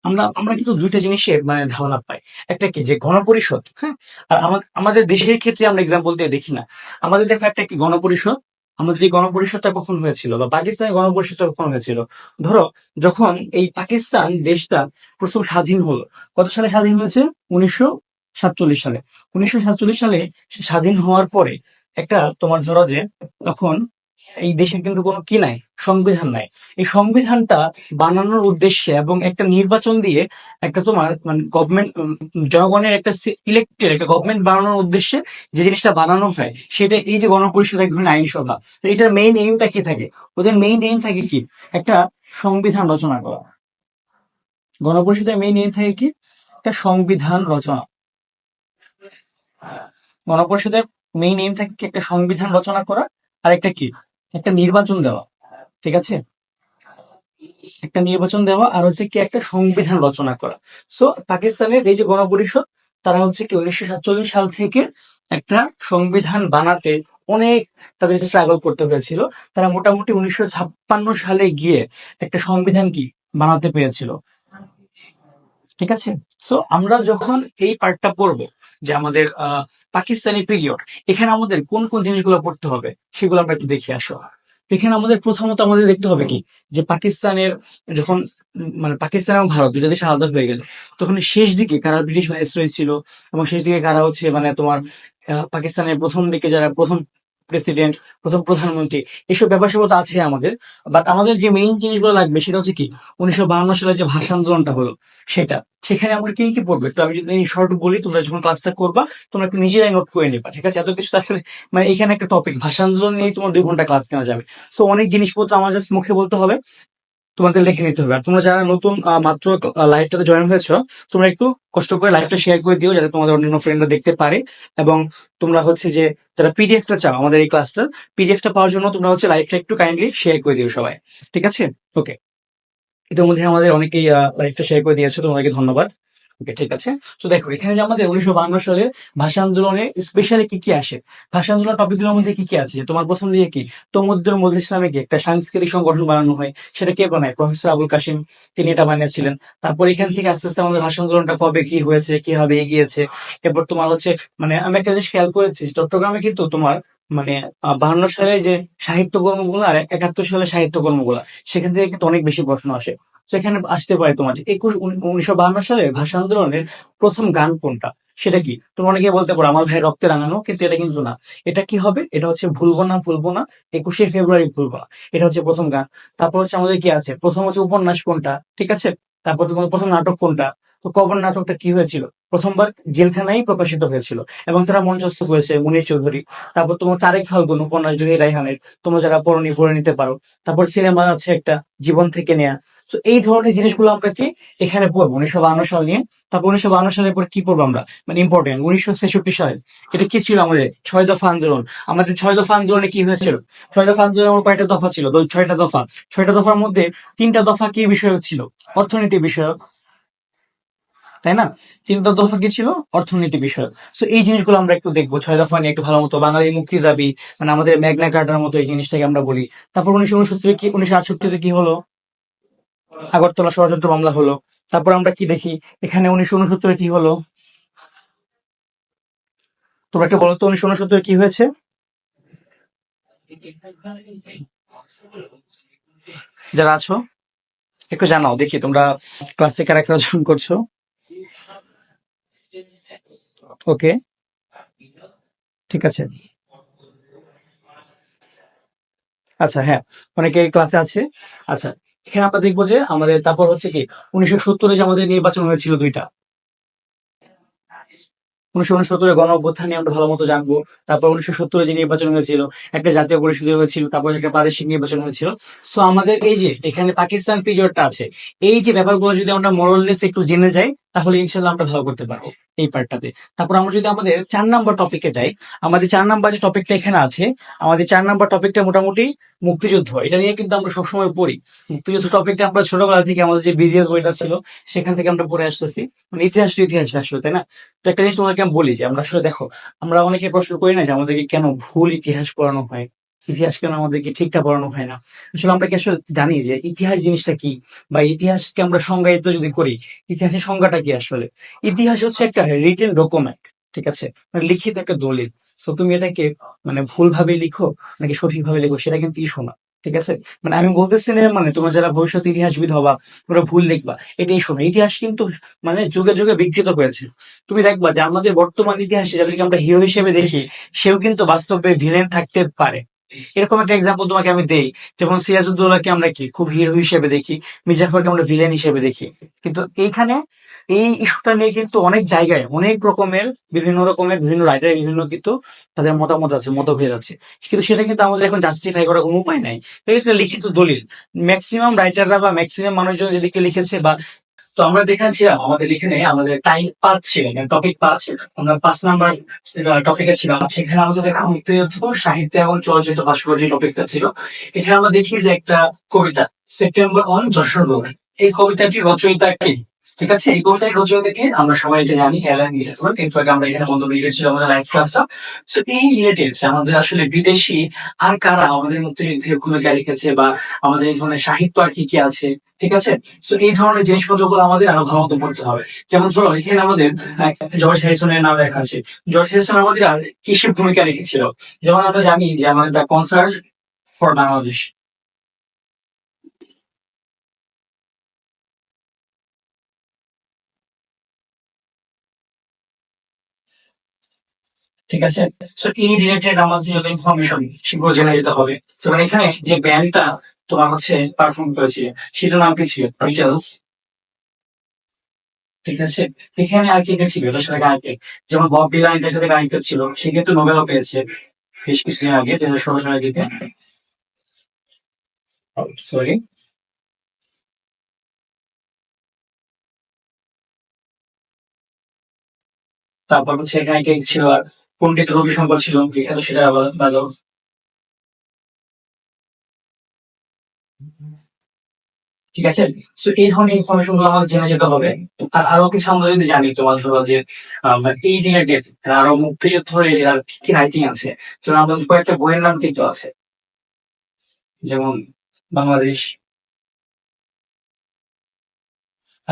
আমরা আমরা কিন্তু দুইটা জিনিসের মানে ধারণা পাই। একটা কি, যে গণপরিষদ, হ্যাঁ, আর আমাদের দেশের ক্ষেত্রে আমরা এক্সাম্পল দিয়ে দেখি না। আমাদের দেখো একটা কি গণপরিষদ, আমাদের এই গণপরিষদটা কখন হয়েছিল, বা পাকিস্তানের গণপরিষদটা কখন হয়েছিল। ধরো, যখন এই পাকিস্তান দেশটা প্রথম স্বাধীন হলো, কত সালে স্বাধীন হয়েছে? 1947 সালে। 1947 সালে স্বাধীন হওয়ার পরে একটা তোমার ধরো যে, তখন এই দেশের কিন্তু কোনো কি নাই, সংবিধান নাই। এই সংবিধানটা বানানোর উদ্দেশ্যে এবং একটা নির্বাচন দিয়ে একটা তোমার মানে গভর্নমেন্ট, জনগণের একটা ইলেক্টেড একটা গভর্নমেন্ট বানানোর উদ্দেশ্যে যে জিনিসটা বানানো হয়, সেটা এই যে গণপরিষদ, এক ধরনের আইনসভা। তো এটার মেইন এইমটা কি থাকে? ওদের মেইন এইম থাকে কি, একটা সংবিধান রচনা করা। গণপরিষদের মেইন এইম থাকে কি, একটা সংবিধান রচনা। গণপরিষদের মেইন এইম থাকে কি, একটা সংবিধান রচনা করা, আর একটা কি, একটা নির্বাচন দেওয়া, ঠিক আছে। একটা নির্বাচন দেওয়া, আর হচ্ছে কি একটা সংবিধান রচনা করা। সো পাকিস্তানের এই যে গণপরিষদ, তারা হচ্ছে কি 1947 সাল থেকে একটা সংবিধান বানাতে অনেক তাদের স্ট্রাগল করতে হয়েছিল। তারা মোটামুটি 1956 সালে গিয়ে একটা সংবিধান কি বানাতে পেরেছিল, ঠিক আছে। সো আমরা যখন এই পার্টটা পড়বো, যে আমাদের পাকিস্তানি পিরিয়ড, এখানে আমাদের কোন কোন জিনিসগুলো পড়তে হবে সেগুলো আমরা একটু দেখে আসো। এখানে আমাদের প্রথমত আমাদের দেখতে হবে কি, যে পাকিস্তানের যখন মানে পাকিস্তান এবং ভারত দুটো দেশ আলাদা হয়ে গেল, তখন শেষ দিকে কারা ব্রিটিশ ভাইসরয় ছিল, এবং শেষ দিকে কারা হচ্ছে মানে তোমার পাকিস্তানের প্রথম দিকে যারা প্রথম প্রেসিডেন্ট, প্রথম প্রধানমন্ত্রী, এসব ব্যাপার স্যাপার তো আছে আমাদের। বাট আমাদের যে মেইন জিনিসগুলো লাগবে সেটা হচ্ছে কি, 1952 সালে যে ভাষা আন্দোলনটা হলো, সেটা, সেখানে আমরা কি কি পড়বে একটু আমি যদি শর্ট বলি, তোমরা যখন ক্লাসটা করবা তোমরা একটু নিজেরাই নোট করে নিবা, ঠিক আছে। এত কিছু তো আসলে মানে এখানে একটা টপিক ভাষা আন্দোলন নিয়ে তোমার 2 ঘন্টা ক্লাস নেওয়া যাবে। সো অনেক জিনিসপত্র আমার জাস্ট মুখে বলতে হবে, তোমাদের লিখে নিতে হবে। আর তোমরা যারা নতুন মাত্র লাইভটাতে জয়েন হয়েছো, তোমরা একটু কষ্ট করে লাইভটা শেয়ার করে দিও, যাতে তোমাদের অন্যান্য ফ্রেন্ডরা দেখতে পারে। এবং তোমরা হচ্ছে যে যারা পিডিএফটা চাও আমাদের এই ক্লাসটার, পিডিএফটা পাওয়ার জন্য তোমরা হচ্ছে লাইভটা একটু কাইন্ডলি শেয়ার করে দিও সবাই, ঠিক আছে। ওকে, ইতিমধ্যে আমাদের অনেকেই লাইভটা শেয়ার করে দিয়েছো, তোমাদেরকে ধন্যবাদ। ওকে, ঠিক আছে। তো দেখো এখানে যে আমাদের 1952 সালের ভাষা আন্দোলনে স্পেশালি কি কি আসে, ভাষা আন্দোলন টপিকগুলোর মধ্যে কি কি আছে, তোমার প্রথম দিকে কি তমুদ্দুল মজলিস নামে কি একটা সাংস্কৃতিক সংগঠন বানানো হয়, সেটা কে বানায়? প্রফেসর আবুল কাশিম, তিনি এটা বানিয়েছিলেন। তারপর এখান থেকে আস্তে আস্তে আমাদের ভাষা আন্দোলনটা কবে কি হয়েছে, কিভাবে এগিয়েছে। এরপর তোমার হচ্ছে মানে আমি একটা জিনিস খেয়াল করেছি, চট্টগ্রামে কিন্তু তোমার মানে 52 সালে যে সাহিত্য কর্মগুলো আর 71 সালে সাহিত্য কর্মগুলো, সেখান থেকে কিন্তু অনেক বেশি প্রশ্ন আসে। সেখানে আসতে পারে তোমার যে 1952 সালে ভাষা আন্দোলনের প্রথম গান কোনটা, সেটা কি? তোমরা অনেকে বলতে পারো আমার ভাই রক্তে রাঙানো, কিন্তু এটা কিন্তু না। এটা কি হবে? এটা হচ্ছে ভুলবো না ভুলবো না, 21শে ফেব্রুয়ারি ভুলবো না। এটা হচ্ছে প্রথম গান। তারপর হচ্ছে আমাদের কি আছে, প্রথম হচ্ছে উপন্যাস কোনটা, ঠিক আছে। তারপর তোমার প্রথম নাটক কোনটা, তো কবর নাটকটা কি হয়েছিল, প্রথমবার জেলখানায় প্রকাশিত হয়েছিল এবং তারা মঞ্চস্থ করেছে মুনীর চৌধুরী। তারপর তোমার চারেক ফাল্গুন উপন্যাস জহির রায়হানের, তোমরা যারা পড়নি পড়ে নিতে পারো। তারপর সিনেমা আছে একটা, জীবন থেকে নেয়া। তো এই ধরনের জিনিসগুলো আমরা কি এখানে পড়বো 1952 সাল নিয়ে। তারপর 1952 সালের পর কি পড়বো আমরা, মানে ইম্পর্টেন্ট 1966 সালে, এটা কি ছিল আমাদের 6 দফা আন্দোলন। আমাদের 6 দফা আন্দোলনে কি হয়েছিল, 6 দফা আন্দোলনে আমার কয়টা দফা ছিল, 6টা দফা। 6টা দফার মধ্যে 3টা দফা কি বিষয়ক ছিল, অর্থনীতি বিষয়ক, তাই না? 3টা দফা কি ছিল, অর্থনীতি বিষয়ক। তো এই জিনিসগুলো আমরা একটু দেখবো, 6 দফা নিয়ে একটু ভালো মতো, বাঙালি মুক্তির দাবি, মানে আমাদের মেঘনা কাটার মতো এই জিনিসটাকে আমরা বলি। তারপর 1969 কি, 1968 কি হলো, আগরতলা ষড়যন্ত্র মামলা হলো। তারপর আমরা কি দেখি, এখানে 1969 কি হলো, তোমরা একটা বলো তো 1969 কি হয়েছে, যারা আছো একটু জানাও দেখি, তোমরা ক্লাসে কারা কারা জয়েন করছো। ওকে, ঠিক আছে। আচ্ছা, হ্যাঁ, অনেকে ক্লাসে আছে। আচ্ছা, এখানে আমরা দেখবো যে আমাদের তারপর হচ্ছে কি, 1970 যে আমাদের নির্বাচন হয়েছিল দুইটা, 1969 গণ অভ্যুত্থান নিয়ে আমরা ভালো মতো জানবো। তারপর 1970 যে নির্বাচন হয়েছিল, একটা জাতীয় পরিষদ হয়েছিল, তারপর একটা প্রাদেশিক নির্বাচন হয়েছিল। সো আমাদের এই যে এখানে পাকিস্তান পিরিয়ডটা আছে, এই যে ব্যাপারগুলো যদি আমরা মোরাললেস একটু জেনে যাই, তাহলে ইনশাল্লাহ আমরা ভালো করতে পারবো এই পার্টটাতে। তারপর আমরা যদি আমাদের 4 নাম্বার টপিকে যাই, আমাদের 4 নাম্বার যে টপিকটা এখানে আছে, আমাদের 4 নাম্বার টপিকটা মোটামুটি মুক্তিযুদ্ধ, এটা নিয়ে কিন্তু আমরা সবসময় পড়ি। মুক্তিযুদ্ধ টপিকটা আমরা ছোটবেলা থেকে আমাদের যে বিজিএস বইটা ছিল, সেখান থেকে আমরা পড়ে আসতেছি। মানে ইতিহাস তো ইতিহাস আসলে, তাই না? তো একটা জিনিস তোমাকে আমি বলি যে আমরা আসলে দেখো, আমরা অনেকে প্রশ্ন করি না যে আমাদেরকে কেন ভুল ইতিহাস পড়ানো হয়, ইতিহাস কেন আমাদেরকে ঠিকঠাক পড়ানো হয় না। আসলে আমরা কি আসলে জানি যে ইতিহাস জিনিসটা কি, বা ইতিহাসকে আমরা সংজ্ঞায়িত যদি করি, ইতিহাসের সংজ্ঞাটা কি আসলে? ইতিহাস হচ্ছে একটা রিটেন ডকুমেন্ট, ঠিক আছে, মানে লিখিত একটা দলিল। তো তুমি এটাকে মানে ভুলভাবে লিখো নাকি সঠিকভাবে লিখো, সেটা কিন্তু ইস্যু না, ঠিক আছে। মানে আমি বলতেছি না মানে তোমরা যারা ভবিষ্যৎ ইতিহাসবিদ হবা তোমরা ভুল লিখবা, এটাই শোনো। ইতিহাস কিন্তু মানে যুগে যুগে বিকৃত হয়েছে। তুমি দেখবা যে আমাদের বর্তমান ইতিহাসে যাদেরকে আমরা হিরো হিসেবে দেখি, সেও কিন্তু বাস্তবে ভিলেন থাকতে পারে। এরকম একটা এক্সাম্পল তোমাকে আমি দেই, যেমন সিরাজউদ্দৌলাকে আমরা কি খুব হিরো হিসেবে দেখি, মির্জাফরকে আমরা ভিলেন হিসেবে দেখি। কিন্তু এইখানে এই ইস্যুটা নিয়ে কিন্তু অনেক জায়গায় অনেক রকমের বিভিন্ন রাইটারের বিভিন্ন কিন্তু তাদের মতামত আছে, মতভেদ আছে। কিন্তু সেটা কিন্তু আমাদের এখন জাস্টিফাই করার কোনো উপায় নাই। এটা একটা লিখিত দলিল। ম্যাক্সিমাম রাইটাররা বা ম্যাক্সিমাম মানুষজন যেদিকে লিখেছে বা, তো আমরা দেখেছিলাম আমাদের এখানে আমাদের টাইম পাচ্ছে টপিক পাচ্ছে, আমরা 5 নাম্বার টপিকে ছিলাম, সেখানে আমাদের দেখা মুক্তিযুদ্ধ সাহিত্য এবং চলচ্চিত্র ভাস্কর্য যে টপিকটা ছিল। এখানে আমরা দেখি যে একটা কবিতা, সেপ্টেম্বর 1 যশোর রোড, এই কবিতাটি রচয়িতা কে, ঠিক আছে। এই কবিতার রচয়িতাকে আমরা সবাই এটা জানি, অ্যালান গিন্সবার্গ। ইনফ্যাক্ট আমরা এখানে বন্ধ লিখেছিল আমাদের লাইভ ক্লাসটা। তো এই রিলেটেড আমাদের আসলে বিদেশি আর কারা আমাদের মুক্তিযুদ্ধের ভূমিকা রেখেছে, বা আমাদের এই ধরনের সাহিত্য আর কি কি আছে, ঠিক আছে। তো এই ধরনের জিনিসপত্রগুলো আমাদের আরো ভালো মতো পড়তে হবে। যেমন ধরো এখানে আমাদের জর্জ হ্যারিসনের নাম লেখা আছে। জর্জ হ্যারিসন আমাদের আর কিসের ভূমিকা রেখেছিল, যেমন আমরা জানি যে আমাদের দ্য কনসার্ট ফর বাংলাদেশ, ঠিক আছে। তো এই রিলেটেড আমাদের যত ইনফরমেশন সেগুলো জেনে যেতে হবে। তো এখানে যে ব্যান্ডটা তোমার হচ্ছে পারফর্ম করেছে, সেটার নাম কি ছিল, বিটলস, ঠিক আছে। এখানে আর কে কে ছিল এটার সাথে গায়ক, যেমন বব ডিলান এটার সাথে গায়ক ছিল, সে কিন্তু নোবেলও পেয়েছে বেশ কিছুদিন আগে, 2016 সালের দিকে। সরি। তারপর হচ্ছে এখানে কে ছিল, আর পণ্ডিত রবিশঙ্কর ছিল বিখ্যাত, সেটা আবার ভালো। ঠিক আছে। তো এই ধরনের ইনফরমেশন গুলো আমাদের জেনে যেতে হবে। আর আরো কিছু আমরা যদি জানি তোমার ধরো যে এই রিলেটেড আরো মুক্তিযুদ্ধ রিলেটেড কি কি রাইটিং আছে, যেমন আমাদের কয়েকটা বইয়ের নাম কিন্তু আছে, যেমন বাংলাদেশ,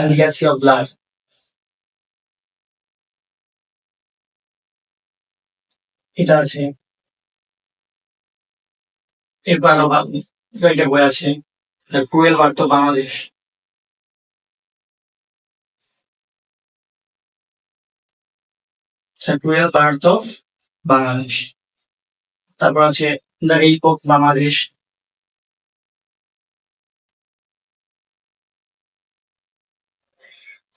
লিগ্যাসি অফ ব্লাড, এটা আছে। এরপর আরো কয়েকটা বই আছে, cruel birth Bangladesh, cruel birth of Bangladesh. তারপর আছে the rape of Bangladesh.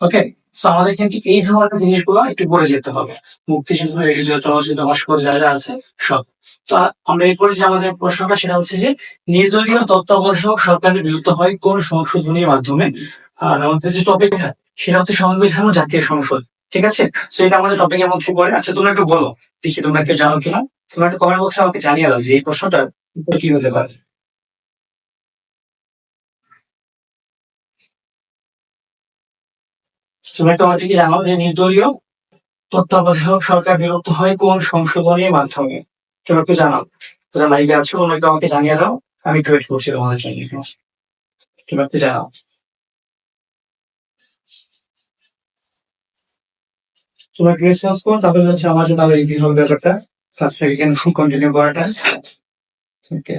Okay. So আমাদের কিন্তু এই ধরনের জিনিসগুলো একটু পড়ে যেতে হবে। মুক্তিযুদ্ধ, রেডিও, চলচ্চিত্র, ভাস্কর্য যা যা আছে সব। তো আমরা এরপরে যে আমাদের প্রশ্নটা সেটা হচ্ছে যে নির্দলীয় তত্ত্বাবধায়ক সরকারের বিলুপ্ত হয় কোন সংশোধনীর মাধ্যমে? আর আমাদের যে টপিকটা সেটা হচ্ছে সংবিধান ও জাতীয় সংসদ। ঠিক আছে। তো এটা আমাদের টপিকের মধ্যে পড়ে। আচ্ছা তোমরা একটু বলো, দেখি তোমরা কেউ জানো কিনা। তোমরা একটু কমেন্ট বক্সে আমাকে জানিয়ে দাও যে এই প্রশ্নটা কি হতে পারে। তোমরা একটু আমাদেরকে জানাও যে নির্দলীয় তত্ত্বাবধায়ক সরকার বিলুপ্ত হয় কোন সংশোধনীর মাধ্যমে? কেউ একটু জানাও। তোরা লাইভে আছো, তোমরা একটু আমাকে জানিয়ে দাও। আমি একটু ওয়েট করছি তোমাদের জন্য। কেউ একটু জানাও। তোমরা একটু রেসপন্স করো, তাহলে হচ্ছে আমার জন্য আরো ইজি হবে ব্যাপারটা, ক্লাসটাকে কেন কন্টিনিউ করাটা। ওকে।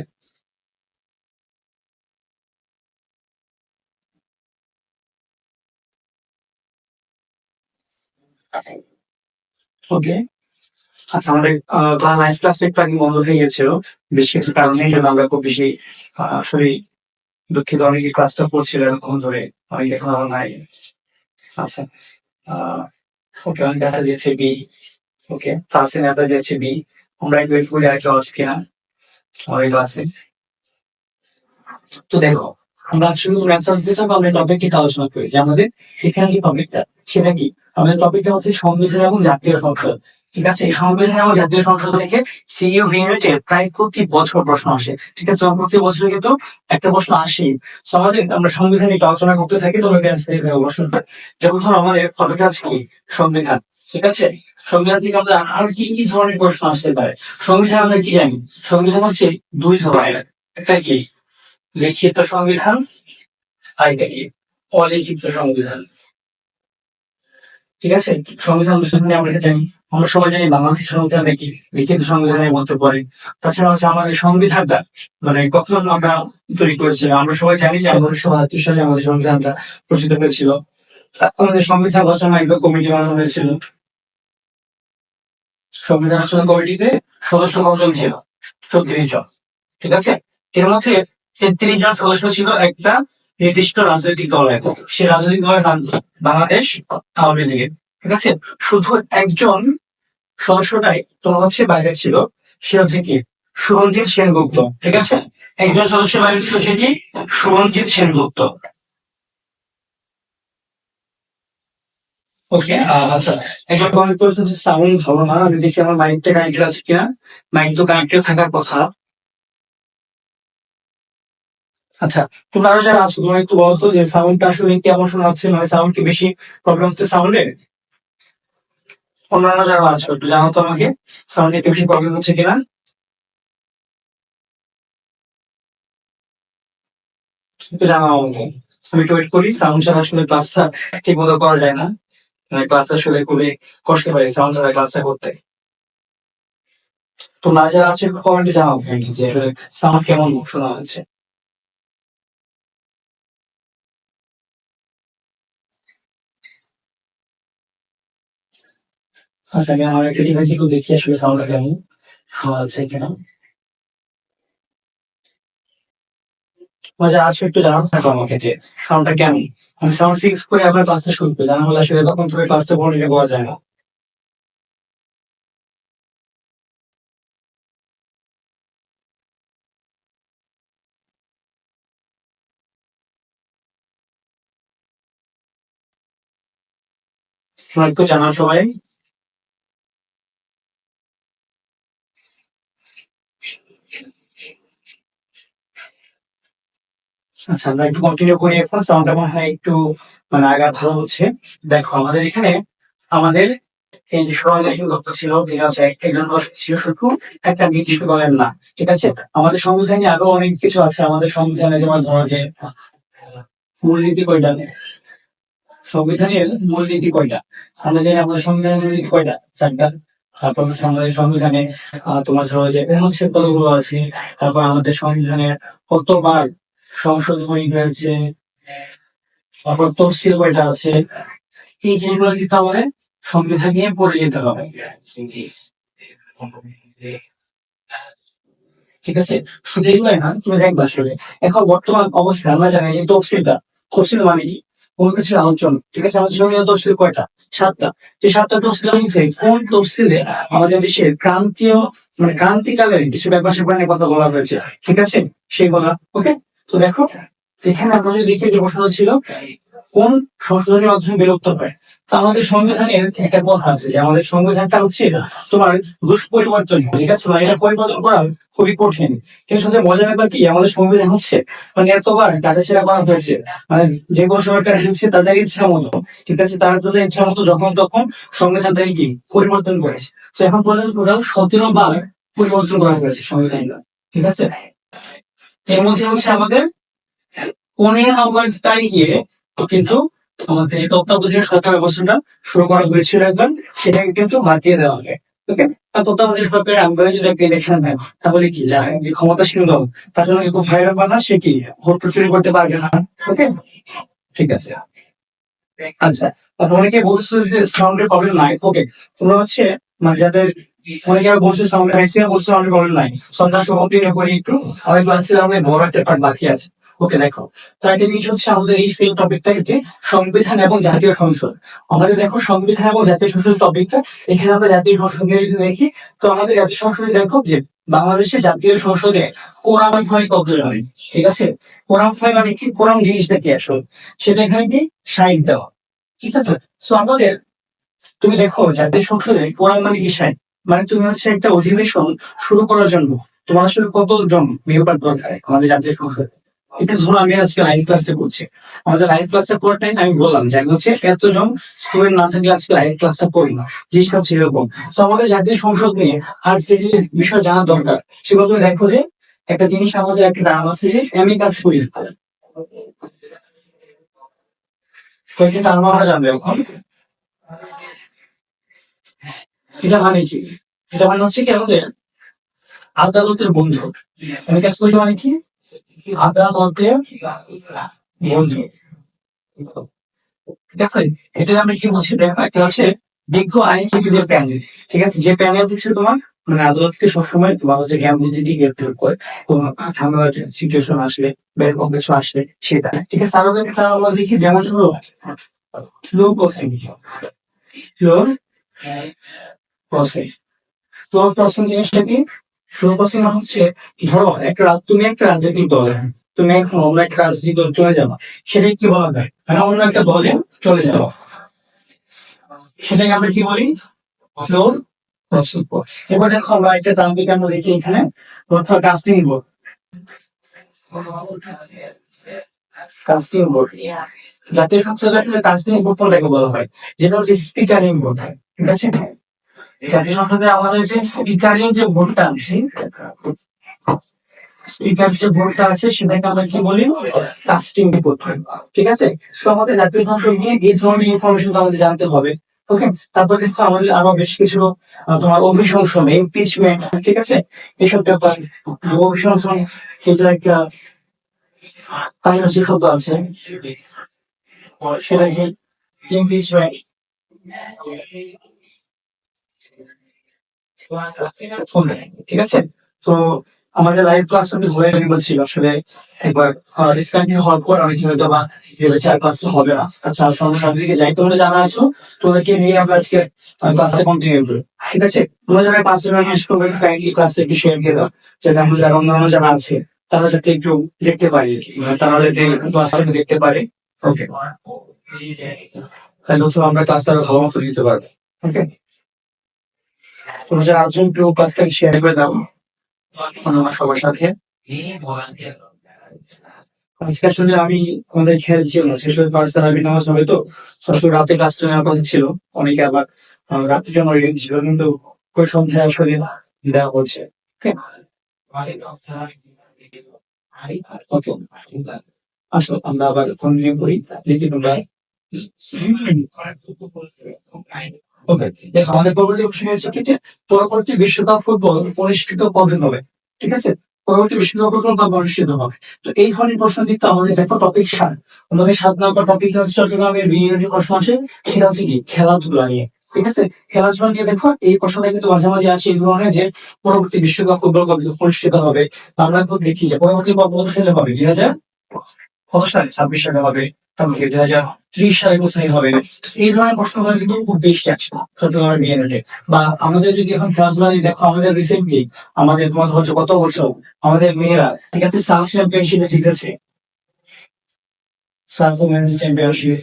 ওকে। আচ্ছা আমাদের লাইভ ক্লাসটা একটু আগে বন্ধ হয়ে গেছিল বেশ কিছু কারণে, এই জন্য আমরা খুব বেশি আসলে দুঃখিত। অনেকে ক্লাসটা পড়ছিল এরকম ধরে, অনেকে এখন আমার নাই। আচ্ছা। ওকে, অনেক দেখা দিয়েছে বি। ওকে, ক্লাসে নেতা দিয়েছে বি। আমরা একটু ওয়েট করি আর কেউ আছে কিনা আমাদের ক্লাসে। তো দেখো, আমরা শুধু অ্যান্সার দিতে চাবো, আমরা টপিকটি আলোচনা করি যে আমাদের এখানে যে টপিকটা সেটা কি। আমাদের টপিকটা হচ্ছে সংবিধান এবং জাতীয় সংসদ। ঠিক আছে, এই সংবিধান এবং জাতীয় সংসদ থেকে সিইউ ইউনিটে প্রায় প্রতি বছর প্রশ্ন আসে। ঠিক আছে, এবং প্রতি বছর কিন্তু একটা প্রশ্ন আসেই। তো আমাদের আমরা সংবিধান একটু আলোচনা করতে থাকি, তোমাকে অ্যান্সার দিতে হবে প্রশ্নটা। যেমন ধরো আমাদের টপিকটা আছে কি, সংবিধান। ঠিক আছে, সংবিধান থেকে আমাদের আর কি কি ধরনের প্রশ্ন আসতে পারে। সংবিধান আমরা কি জানি, সংবিধান হচ্ছে দুই ধরনের। একটা কি লিখিত সংবিধান, আর এটা কি অলিখিত সংবিধান। ঠিক আছে, সংবিধান দুই ধরনের আমরা এটা জানি। আমরা সবাই জানি বাংলাদেশের সংবিধান কি লিখিত সংবিধানের মধ্যে পড়ে। তাছাড়া হচ্ছে আমাদের সংবিধানটা মানে কখন আমরা তৈরি করেছিলাম, আমরা সবাই জানি যে 1972 সালে আমাদের সংবিধানটা প্রচলিত হয়েছিল। আমাদের সংবিধান রচনা একটা কমিটি বানানো হয়েছিল। সংবিধান রচনা কমিটিতে সদস্য কজন ছিল? 36 জন। ঠিক আছে, এর মধ্যে 33 জন সদস্য ছিল একটা নির্দিষ্ট রাজনৈতিক দলের। সেই রাজনৈতিক দলের নাম কি? বাংলাদেশ আওয়ামী লীগের। ঠিক আছে, শুধু একজন সদস্যটাই তোমার হচ্ছে বাইরে ছিল, সে হচ্ছে কি সুরঞ্জিত সেনগুপ্ত। ঠিক আছে, একজন সদস্য বাইরে ছিল, সেটি সুরঞ্জিত সেনগুপ্ত। ওকে। আচ্ছা, একটা কমেন্ট করেছে যে সাউন্ড ভালো না, আমি দেখি আমার মাইকটা কানেক্টেড আছে কিনা। মাইক তো কানেক্টেড থাকার কথা। আচ্ছা, তোমরা আরো যারা আছো তোমরা একটু বলতো যে সাউন্ডটা আসলে কেমন শোনা যাচ্ছে, মানে সাউন্ড কি বেশি প্রবলেম হচ্ছে সাউন্ডে? অন্যান্য যারা আছো একটু জানাও তো আমাকে, সাউন্ডে কি বেশি প্রবলেম হচ্ছে কিনা। একটু জানাও আমাকে। আমি একটু ওয়েট করি, সাউন্ড ছাড়া আসলে ক্লাসটা ঠিক মতো করা যায় না। মানে ক্লাস আসলে খুবই কষ্ট হয় সাউন্ড ছাড়া ক্লাসটা করতে। তোমরা যারা আছো একটু কমেন্টে জানাও আমাকে যে সাউন্ড কেমন শোনা হচ্ছে। আচ্ছা, আমি আমার একটা ডিভাইস একটু দেখি আসলে সাউন্ডটা কেমন শোনা যাচ্ছে কিনা। তোমরা যারা আছো একটু জানাতে থাকো আমাকে যে সাউন্ডটা কেমন। আমি সাউন্ড ফিক্স করে আবার ক্লাসটা শুরু করি, জানা হলে আসলে তখন তুমি ক্লাসটা কন্টিনিউ করা যায় না। তোমরা একটু জানাও সবাই। আচ্ছা, আমরা একটু কন্টিনিউ করি এখন। সাউন্ডটা মনে হয় একটু মানে আঘাত ভালো হচ্ছে। দেখো আমাদের এখানে আমাদের এই যে সংবিধান দপ্তর ছিল, ঠিক আছে, একজন দর্শক ছিল শুধু একটা নির্দিষ্ট দলের না, ঠিক আছে। আমাদের সংবিধানে আরো অনেক কিছু আছে। আমাদের সংবিধানে যেমন ধরো যে মূলনীতি কয়টা, সংবিধানের মূলনীতি কয়টা, আমরা জানি আমাদের সংবিধানের মূলনীতি কয়টা, চারটা। তারপর হচ্ছে আমাদের সংবিধানে তোমার ধরো যে অনুচ্ছেদ কতগুলো আছে, তারপর আমাদের সংবিধানে কতবার সংশোধনী হয়েছে, তারপর তফসিল কয়টা আছে, এই জিনিসগুলো কিন্তু আমাদের সংবিধান নিয়ে পড়ে যেতে হবে, ঠিক আছে। শুধু এগুলাই না, তুমি দেখবা আসলে এখন বর্তমান অবস্থায় আমরা জানি যে তফসিলটা, তফসিল মানে কি, কোন কিছুর আলোচনা, ঠিক আছে। আমাদের সংবিধান তফসিল কয়টা, সাতটা। যে সাতটা তফসিলের মধ্যে কোন তফসিলে আমাদের দেশের ক্রান্তীয় মানে ক্রান্তিকালের কিছু ব্যাপার স্যাপার নিয়ে কথা বলা হয়েছে, ঠিক আছে, সেইগুলা। ওকে, তো দেখো এখানে আমরা যদি দেখি যে প্রশ্ন ছিল কোন সংশোধনীর মাধ্যমে বিলুপ্ত হয়। তা আমাদের সংবিধানের একটা কথা আছে যে আমাদের সংবিধানটা হচ্ছে তোমার দুষ্পরিবর্তন, ঠিক আছে, মানে এটা পরিবর্তন করা খুবই কঠিন। কিন্তু সবচেয়ে মজার ব্যাপার কি, আমাদের সংবিধান হচ্ছে মানে এতবার কাটাছেড়া করা হয়েছে, মানে যে কোনো সরকার এসেছে তাদের ইচ্ছা মতো, ঠিক আছে, তারা তাদের ইচ্ছা মতো যখন তখন সংবিধানটাকে কি পরিবর্তন করেছে। তো এখন পর্যন্ত টোটাল 17 বার পরিবর্তন করা হয়েছে সংবিধানটা, ঠিক আছে। এর মধ্যে হচ্ছে আমাদের 15 নভেম্বর তারিখে কিন্তু আমাদের যে তত্ত্বাবধায়ক সরকার ব্যবস্থাটা শুরু করা হয়েছিল একবার, সেটাকে কিন্তু বাদ দিয়ে দেওয়া হবে। ওকে, আর তত্ত্বাবধায়ক সরকারের আমলে যদি একটা ইলেকশন হয় তাহলে কি যায় যে ক্ষমতাসীন দল, তার জন্য কিন্তু ভাইরাল বানা সে কি ভোট চুরি করতে পারবে না। ওকে, ঠিক আছে। আচ্ছা, আর অনেকে বলছে যে সাউন্ডের প্রবলেম নাই। ওকে, তোমরা হচ্ছে মানে যাদের অনেকে আরো বলছে সাউন্ড ম্যাক্সিমাম বলছে সাউন্ডের প্রবলেম নাই, সন্ধ্যা সময় কন্টিনিউ করি একটু। অনেক ক্লাসের আমাদের বড় একটা পার্ট বাকি আছে। ওকে, দেখো তো একটা জিনিস হচ্ছে আমাদের এই সেম টপিকটা যে সংবিধান এবং জাতীয় সংসদ। আমাদের দেখো সংবিধান এবং জাতীয় সংসদ টপিকটা, এখানে আমরা জাতীয় সংসদ নিয়ে যদি দেখি, তো আমাদের জাতীয় সংসদে দেখো যে বাংলাদেশের জাতীয় সংসদে কোরআন হয় কতজন হয়, ঠিক আছে। কোরআন হয় মানে কি, কোরআন জিনিসটা কি আসলে, সেটা এখানে কি সাইড দেওয়া, ঠিক আছে। সো আমাদের তুমি দেখো জাতীয় সংসদে কোরআন মানে কি সাইড, মানে তুমি হচ্ছে একটা অধিবেশন শুরু করার জন্য তোমার আসলে কতজন মেম্বার দরকার আমাদের জাতীয় সংসদে। এটা ধরো আমি আজকে লাইভ ক্লাসটা করছি, আমাদের লাইভ ক্লাসটা করার টাইম আমি বললাম যে আমি হচ্ছে এতজন স্টুডেন্ট না থাকলে আজকে লাইভ ক্লাসটা করি না, জিনিসটা হচ্ছে এরকম। তো আমাদের জাতীয় সংসদ নিয়ে আর যে যে বিষয় জানা দরকার সেগুলো তুমি দেখো যে একটা জিনিস আমাদের একটা নাম আছে যে অ্যামিকাস কুইরি, কয়েকটা টার্ম আমরা জানবে এখন। এটা মানে কি, এটা মানে হচ্ছে কি আমাদের আদালতের বন্ধু। অ্যামিকাস কুইরি মানে কি, আদালতের বন্ধু, ঠিক আছে। এটা আমরা কি বলছি, একটা হচ্ছে বিজ্ঞ আইনজীবীদের প্যানেল, ঠিক আছে, যে প্যানেল হচ্ছে তোমার মানে আদালতকে সবসময় তোমার হচ্ছে জ্ঞান বুদ্ধি দিয়ে গ্রেপ্তার করে তোমার ঝামেলা সিচুয়েশন আসলে বা এরকম কিছু আসলে সেটা, ঠিক আছে। আরো একটা আমরা দেখি যেমন শুধু slow process, slow process, slow process জিনিসটা কি, স্লো প্রসেস হচ্ছে ধরো তুমি একটা রাজনৈতিক দল, তুমি এখন অন্য একটা রাজনৈতিক দল চলে যাবা, সেটাই কি বলা যায়, মানে অন্য একটা দলে চলে যাওয়া, সেটাকে আমরা কি বলি, ফ্লোর প্রকল্প। এবার দেখো আমরা একটা তান্ত্রিক আমরা দেখি এখানে, অর্থাৎ কাস্টিং বোর্ড, কাস্টিং বোর্ড জাতীয় সংসদের কাস্টিং বোর্ড কোনটাকে বলা হয়, যেটা হচ্ছে স্পিকারিং বোর্ড, ঠিক আছে। জাতীয় সংসদে আমাদের যে স্পিকারিং যে বোর্ডটা আছে, স্পিকার যে বোর্ডটা আছে সেটাকে আমরা কি বলি, কাস্টিং বোর্ড, ঠিক আছে। তো আমাদের জাতীয় সংসদ নিয়ে এই ধরনের ইনফরমেশন আমাদের জানতে হবে। ওকে, তারপর দেখো আমাদের আরো বেশ কিছু তোমার অভিশংসন, ইমপিচমেন্ট, ঠিক আছে, এসব ব্যাপার। অভিশংসন এটা একটা কাইন্ড শব্দ আছে, সেটা কি ইমপিচমেন্ট, ঠিক আছে। তো আমাদের লাইভ ক্লাস হয়ে ছিল আসলে একবার ডিসকান্টিনিউ হওয়ার পর আমি হয়তো বা ভেবেছি আর ক্লাস হবে না। আচ্ছা, সঙ্গে সঙ্গে দিকে যাই, তোমরা জানা আছো, তোমাদেরকে নিয়ে আমরা আজকে ক্লাসটা কন্টিনিউ করবো, ঠিক আছে। তোমরা যারা ক্লাসে শেষ করবে কাইন্ডলি ক্লাসটা একটু শেয়ার করে দাও, যাতে আমরা যারা অন্যান্য যারা আছে তারা যাতে একটু দেখতে পারি, মানে তারা যাতে ক্লাসটা দেখতে পারে। ওকে, তাহলে হচ্ছে আমরা ক্লাসটা আরো ভালো মতো দিতে পারবো। ওকে, তোমরা যারা আছো একটু ক্লাসটা শেয়ার করে দাও অন্য সবার সাথে। আজকে আসলে আমি আমাদের খেয়াল ছিল না, শেষ হয়ে ফার্স্ট আমি নামাজ হবে তো আসলে রাতে ক্লাসটা নেওয়ার কথা ছিল। অনেকে আবার রাতের জন্য রেডি ছিল, কিন্তু ওই সন্ধ্যায় আসলে দেওয়া হচ্ছে। Okay? ওকে, আসলে আমরা আবার কন্টিনিউ করি, দেখি তোমরা। ওকে, দেখো আমাদের পরবর্তী প্রশ্ন হচ্ছে কি যে পরবর্তী বিশ্বকাপ ফুটবল অনুষ্ঠিত কবে হবে? ঠিক আছে, পরবর্তী বিশ্বকাপ ফুটবল কবে অনুষ্ঠিত হবে? তো এই ধরনের প্রশ্ন কিন্তু আমাদের দেখো টপিক 7, আমাদের 7 নম্বর টপিক হচ্ছে চট্টগ্রামের বিনোদনী প্রশ্ন আছে, সেটা হচ্ছে কি খেলাধুলা নিয়ে। ঠিক আছে, খেলাধুলা নিয়ে দেখো এই প্রশ্নটা কিন্তু মাঝে মাঝে আসে এই ধরনের যে পরবর্তী বিশ্বকাপ ফুটবল কবে অনুষ্ঠিত হবে। তো আমরা তো দেখি যে পরবর্তী কবে অনুষ্ঠিত হবে, 2000 কত সালে, 26 সালে হবে, তারপরে 2030 সালে কোথায় হবে। এই ধরনের প্রশ্নগুলো কিন্তু খুব বেশি আসে চট্টগ্রামের বিএনএ। বা আমাদের যদি এখন খেলাধুলা নিয়ে দেখো, আমাদের রিসেন্টলি আমাদের তোমার হচ্ছে গত বছর আমাদের মেয়েরা, ঠিক আছে, সাফ চ্যাম্পিয়নশিপে জিতেছে। সাফ উমেন্স চ্যাম্পিয়নশিপ,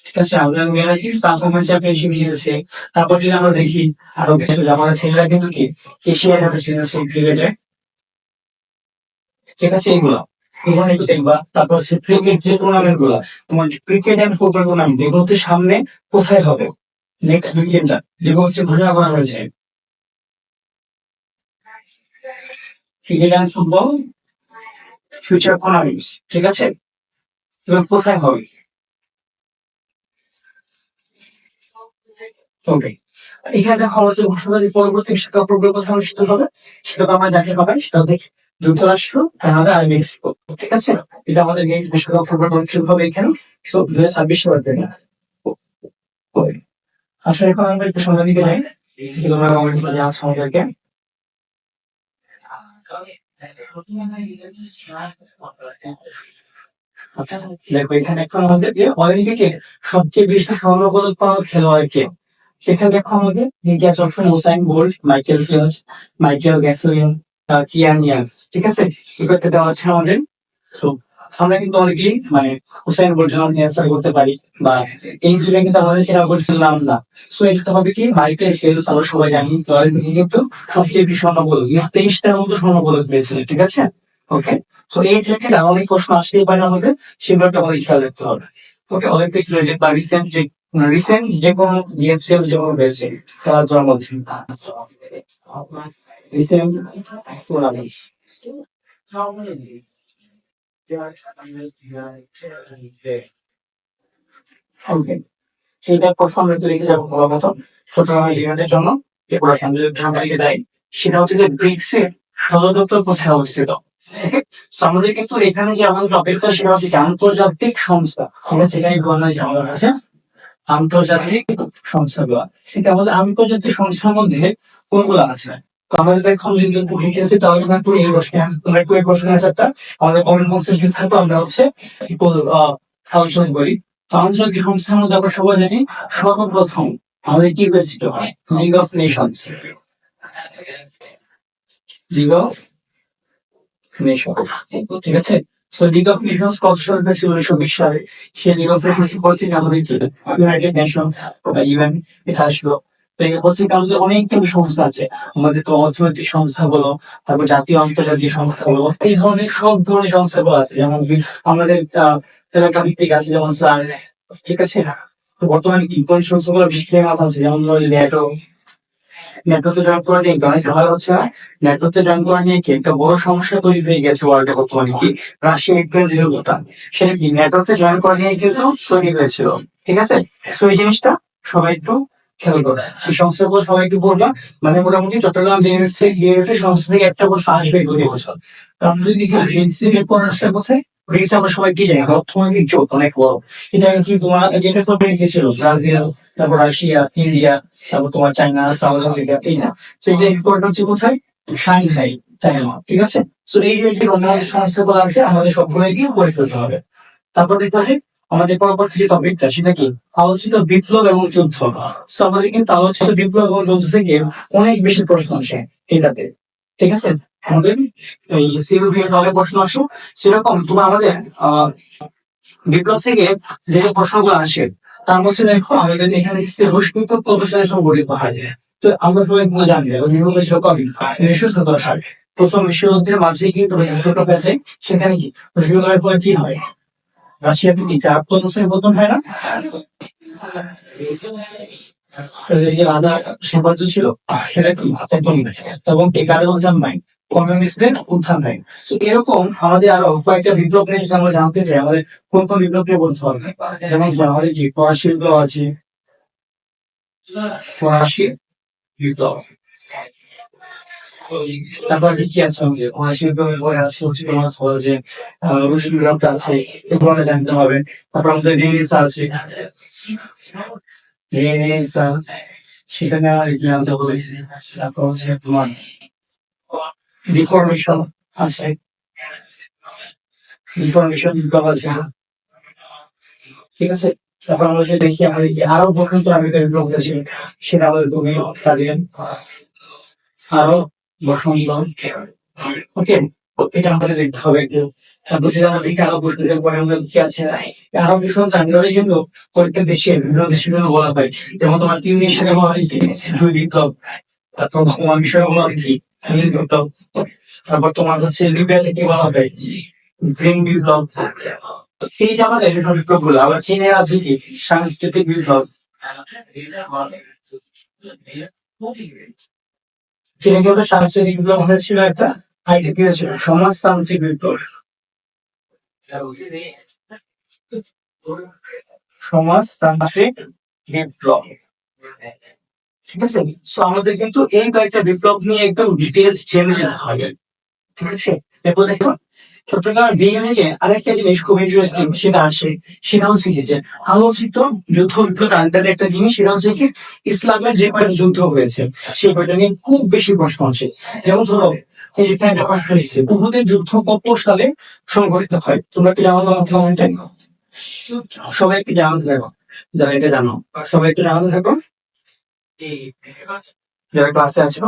ঠিক আছে, আমাদের মেয়েরা কি সাফ উমেন্স চ্যাম্পিয়নশিপ জিতেছে। তারপর যদি আমরা দেখি আরো কিছু, আমাদের ছেলেরা কিন্তু কি এশিয়া কাপে জিতেছে ক্রিকেটে। ঠিক আছে, এইগুলো এগুলো একটু দেখবা। তারপর হচ্ছে ক্রিকেট যে টুর্নামেন্ট গুলা, তোমার ক্রিকেট এন্ড ফুটবল টুর্নামেন্ট এগুলো হচ্ছে সামনে কোথায় হবে, নেক্সট উইকেন্ডটা যেগুলো হচ্ছে ঘোষণা করা হয়েছে, cricket and football future tournaments. ঠিক আছে, এবার কোথায় হবে? ওকে, এখানে দেখো আমাদের ঘোষণা যে পরবর্তী বিশ্বকাপ ফুটবল কোথায় অনুষ্ঠিত হবে, সেটা তো আমরা জানি সবাই, সেটা হচ্ছে যুক্তরাষ্ট্র, কানাডা আর মেক্সিকো। ঠিক আছে, এটা আমাদের নেক্সট বিশ্বকাপ ফুটবল অনুষ্ঠিত হবে এখানে। তো 2026 সালে। আসলে এখন আমরা একটু সন্ধ্যা দিকে যাই, তোমরা কমেন্ট করে জানাচ্ছ আমাদেরকে। আচ্ছা, দেখো এখানে এখন আমাদেরকে অলিম্পিকে সবচেয়ে বেশি স্বর্ণ পদক পাওয়া খেলোয়াড় কে? সেখানে দেখো আমাদের ইতিহাস option Usain Bolt, Michael Phelps, Michael গ্যাসোলিন, কিয়ান ইয়াং। ঠিক আছে, এগুলোতে দেওয়া আছে আমাদের। তো আমরা কিন্তু অনেকেই মানে হুসাইন বোল্ট অ্যান্সার করতে পারি, বা এই দুটো কিন্তু আমাদের সেরা পরিচিত নাম না। সো এটা হবে কি মাইকেল ফেলপস, আমরা সবাই জানি অলিম্পিকে কিন্তু সবচেয়ে বেশি স্বর্ণ পদক, 23টার মতো স্বর্ণ পদক পেয়েছিলেন। ঠিক আছে, ওকে। তো এই রিলেটেড অনেক প্রশ্ন আসতেই পারে আমাদের, সেগুলোকে আমাদের খেয়াল রাখতে হবে। ওকে, অলিম্পিক রিলেটেড বা রিসেন্ট যে কোনো গেমস যেমন রয়েছে খেলাধুলার মধ্যে, রিসেন্ট টুর্নামেন্টস। ওকে, সেইটা প্রশ্ন আমরা একটু রেখে যাবো বলার মতো চট্টগ্রামের ইভেন্টের জন্য। এরপর সঞ্জয় ঢাকাকে দেয়, সেটা হচ্ছে যে ব্রিক্সের সদর দপ্তর কোথায় অবস্থিত। তো আমাদের কিন্তু এখানে যে আমাদের টপিকটা, সেটা হচ্ছে কি আন্তর্জাতিক সংস্থা। ঠিক আছে, এখানে বলা হয়েছে আমাদের কাছে আন্তর্জাতিক সংস্থাগুলো। সেটা আমাদের আন্তর্জাতিক সংস্থার মধ্যে কোনগুলো আছে? তো আমাদের দেখো আমি যদি একটু লিখে আছি, তাহলে কিন্তু এই প্রশ্ন, তোমরা একটু এই প্রশ্নের অ্যান্সারটা আমাদের কমেন্ট বক্সে যদি থাকো, আমরা হচ্ছে আলোচনা করি। তো আন্তর্জাতিক সংস্থার মধ্যে আমরা সবাই জানি সর্বপ্রথম আমাদের কি হয়েছিল, league of Nations. League of nation, ঠিক আছে। তো লিগ অফ নেশনস কত সালে হয়েছিল? 1920 সালে। সেই লিগ অফ নেশনস পর থেকে আমাদের কি ইউনাইটেড নেশনস বা ইউএন এটা আসলো। তো এই হচ্ছে কি আমাদের অনেকগুলো সংস্থা আছে, আমাদের তো অর্থনৈতিক সংস্থা বলো, তারপর জাতীয় আন্তর্জাতিক সংস্থা বলো, এই ধরনের সব ধরনের সংস্থাগুলো আছে। যেমন কি আমাদের এলাকা ভিত্তিক আছে, যেমন স্যার, ঠিক আছে। তো বর্তমানে কি কোন সংস্থাগুলো বেশি ফেমাস আছে, যেমন ধরো ন্যাটো। নেটওয়ার্কে জয়েন করা নিয়ে অনেক ঝামেলা হচ্ছে না। নেটওয়ার্কে জয়েন করা নিয়ে কি একটা বড় সমস্যা তৈরি হয়ে গেছে ওয়ার্ল্ডে বর্তমানে, কি রাশিয়া ইউক্রেন যুদ্ধটা, সেটা কি নেটওয়ার্কে জয়েন করা নিয়ে কিন্তু তৈরি হয়েছিল। ঠিক আছে, তো এই জিনিসটা সবাই একটু খেয়াল করে, এই সংস্থাগুলো সবাই একটু বলবা। মানে মোটামুটি চট্টগ্রাম বিএনএস থেকে সংস্থা থেকে একটা বছর আসবে প্রতি বছর। তো আমরা যদি দেখি ব্রিক্সের এরপর আসছে কোথায়, ব্রিক্স আমরা সবাই কি জানি অর্থনৈতিক জোট অনেক বড়। এটা কি তোমার যেটা সব ছিল ব্রাজিল, তারপর রাশিয়া, ইন্ডিয়া, তারপর তোমার চায়না, সাউথ আফ্রিকা, এইটা। তো এটা হেডকোয়ার্টার হচ্ছে কোথায়, সাংহাই, চায়না। ঠিক আছে, তো এই যে অন্যান্য সংস্থাগুলো আছে, আমাদের সবগুলোকে উপরে ফেলতে হবে। তারপর দেখতে হবে আমাদের পরবর্তী যে টপিকটা, সেটা কি আলোচিত বিপ্লব এবং যুদ্ধ। তো আমাদের কিন্তু আলোচিত বিপ্লব এবং যুদ্ধ থেকে অনেক বেশি প্রশ্ন আসে এটাতে। ঠিক আছে, আমাদের এই সিভিল অনেক প্রশ্ন আসো, সেরকম তোমার আমাদের বিপ্লব থেকে যে প্রশ্নগুলো আসে, তার মধ্যে দেখো আমাদের এখানে রশ্মি কত সালে সংগঠিত হয়। তো আমরা সবাই জানি বিভক্ত ছিল কবে 1917 সালে। প্রথম বিশ্বযুদ্ধের মাঝে কিন্তু যুদ্ধটা হয়ে যায়। সেখানে কি যুদ্ধের পরে কি হয়, রাশিয়া কি চাপ প্রদর্শনী পতন হয় না, যে রাজা সাম্রাজ্য ছিল সেটা কি পতন হয়। এবং এই কারণে নাই কমিউনিস্টদের উত্থান হয়। তো এরকম আমাদের আরো কয়েকটা বিপ্লব নিয়ে যদি আমরা জানতে চাই, আমাদের কোন কোন বিপ্লব নিয়ে বলতে হবে। যেমন আমাদের কি ফরাসি বিপ্লব আছে, ফরাসি বিপ্লব। তারপর কি আছে আমাদের ফরাসি বিপ্লবের পরে আছে হচ্ছে তোমার হলো যে রুশ বিপ্লবটা আছে, এগুলো আমাদের জানতে হবে। তারপর আমাদের রেনেসাঁ আছে, রেনেসাঁ সেখানে জানতে হবে। তারপর হচ্ছে তোমার রিফরমেশন আছে, রিফরমেশন বিপ্লব আছে, ঠিক আছে। তারপর আমরা যদি দেখি আমাদের কি আরো পর্যন্ত আমেরিকার বিপ্লব আছে, সেটা আমাদের তুমি তাদের আরো বসন্ত, ওকে, এটা আমাদের দেখতে হবে একটু। তারপর যদি আমরা দেখি আরো বসন্তের পরে আমাদের কি আছে, আরো বসন্ত আন্দোলনে কিন্তু কয়েকটা দেশে বিভিন্ন দেশের জন্য বলা হয়। যেমন তোমার 3 দেশের বলা হয় কি 2 বিপ্লব, তারপর তোমার বিষয় বলা হয় কি 3 বিপ্লব। তারপর তোমার হচ্ছে লিবিয়া থেকে বলা হয় গ্রিন বিপ্লব। এই যে আমাদের বিভিন্ন বিপ্লব গুলো, আবার চীনে আছে কি সাংস্কৃতিক বিপ্লব। চীনে কিন্তু সাংস্কৃতিক বিপ্লব হয়েছিল একটা, আইডি ছিল সমাজতান্ত্রিক বিপ্লব, সমাজতান্ত্রিক বিপ্লব, ঠিক আছে। তো আমাদের কিন্তু এই কয়েকটা বিপ্লব নিয়ে একদম ডিটেলস জেনে যেতে হবে, ঠিক আছে। এরপর দেখো চট্টগ্রাম বিএমএ আরেকটা জিনিস খুব ইন্টারেস্টিং সেটা আসে, সেটা হচ্ছে কি যে আলোচিত যুদ্ধ বিপ্লব আনতে একটা জিনিস, সেটা হচ্ছে কি ইসলামের যে কয়টা যুদ্ধ হয়েছে সেই কয়টা নিয়ে খুব বেশি প্রশ্ন আছে। যেমন ধরো এই যেখানে একটা প্রশ্ন হয়েছে উহুদের যুদ্ধ কত সালে সংঘটিত হয়, তোমরা কি জানো? তোমার কমেন্টে সবাই একটু জানাতে থাকো, যারা এটা জানো সবাই একটু জানাতে থাকো, যারা ক্লাসে আছো।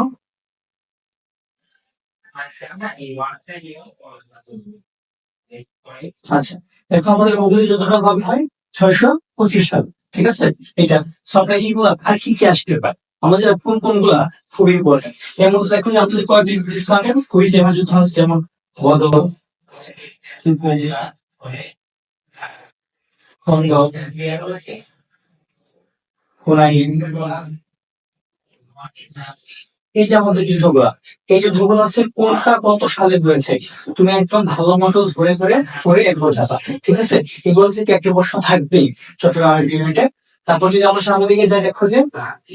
আচ্ছা, দেখো আমাদের উহুদের যুদ্ধটা কবে হয়? 625 সাল, ঠিক আছে। এটা সবটা এইগুলা আর কি কি আসতে পারে, আমাদের কোন কোন গুলা খুবই ইম্পর্টেন্ট। এর মধ্যে এখন আমাদের কয়েকদিন ইসলামের খুবই ফেমাস যুদ্ধ হচ্ছে, যেমন বদর, খন্দক, হুনাইন, এই যে আমাদের যুদ্ধগুলা, এই যুদ্ধগুলো হচ্ছে কোনটা কত সালে হয়েছে তুমি একদম ভালো মতো ধরে ধরে পড়ে এগোতে যাবা, ঠিক আছে। এগুলো থেকে একটা প্রশ্ন থাকবেই চট্টগ্রামের ইউনিটে। তারপর যদি আমরা সামনের দিকে যাই, দেখো যে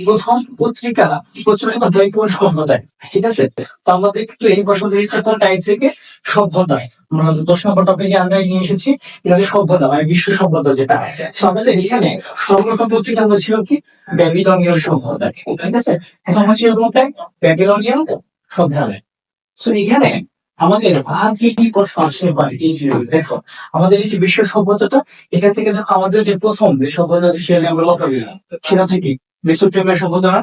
প্রথম পত্রিকা প্রচলিত হয় কোন সভ্যতায়, ঠিক আছে। তো আমাদের কিন্তু এই প্রশ্ন দিয়েছে কোন টাইপ থেকে, সভ্যতায়। আমরা 10 নম্বর টপিকে আমরা নিয়ে এসেছি, এটা হচ্ছে সভ্যতা মানে বিশ্ব সভ্যতা যেটা। তো আমাদের এখানে সর্বপ্রথম পত্রিকা ছিল কি ব্যাবিলনীয় সভ্যতা, ঠিক আছে। এখন হচ্ছে কোনটা ব্যাবিলনিয়ান সভ্যতা। তো এখানে আমাদের আর কি কি প্রশ্ন আসতে পারে, এই যে দেখো আমাদের এই যে বিশ্ব সভ্যতাটা, এখান থেকে দেখো আমাদের যে প্রথম যে সভ্যতা হিসেবে আমরা লক্ষ্য করি সেটা হচ্ছে কি মেসোপটেমিয়া সভ্যতা না?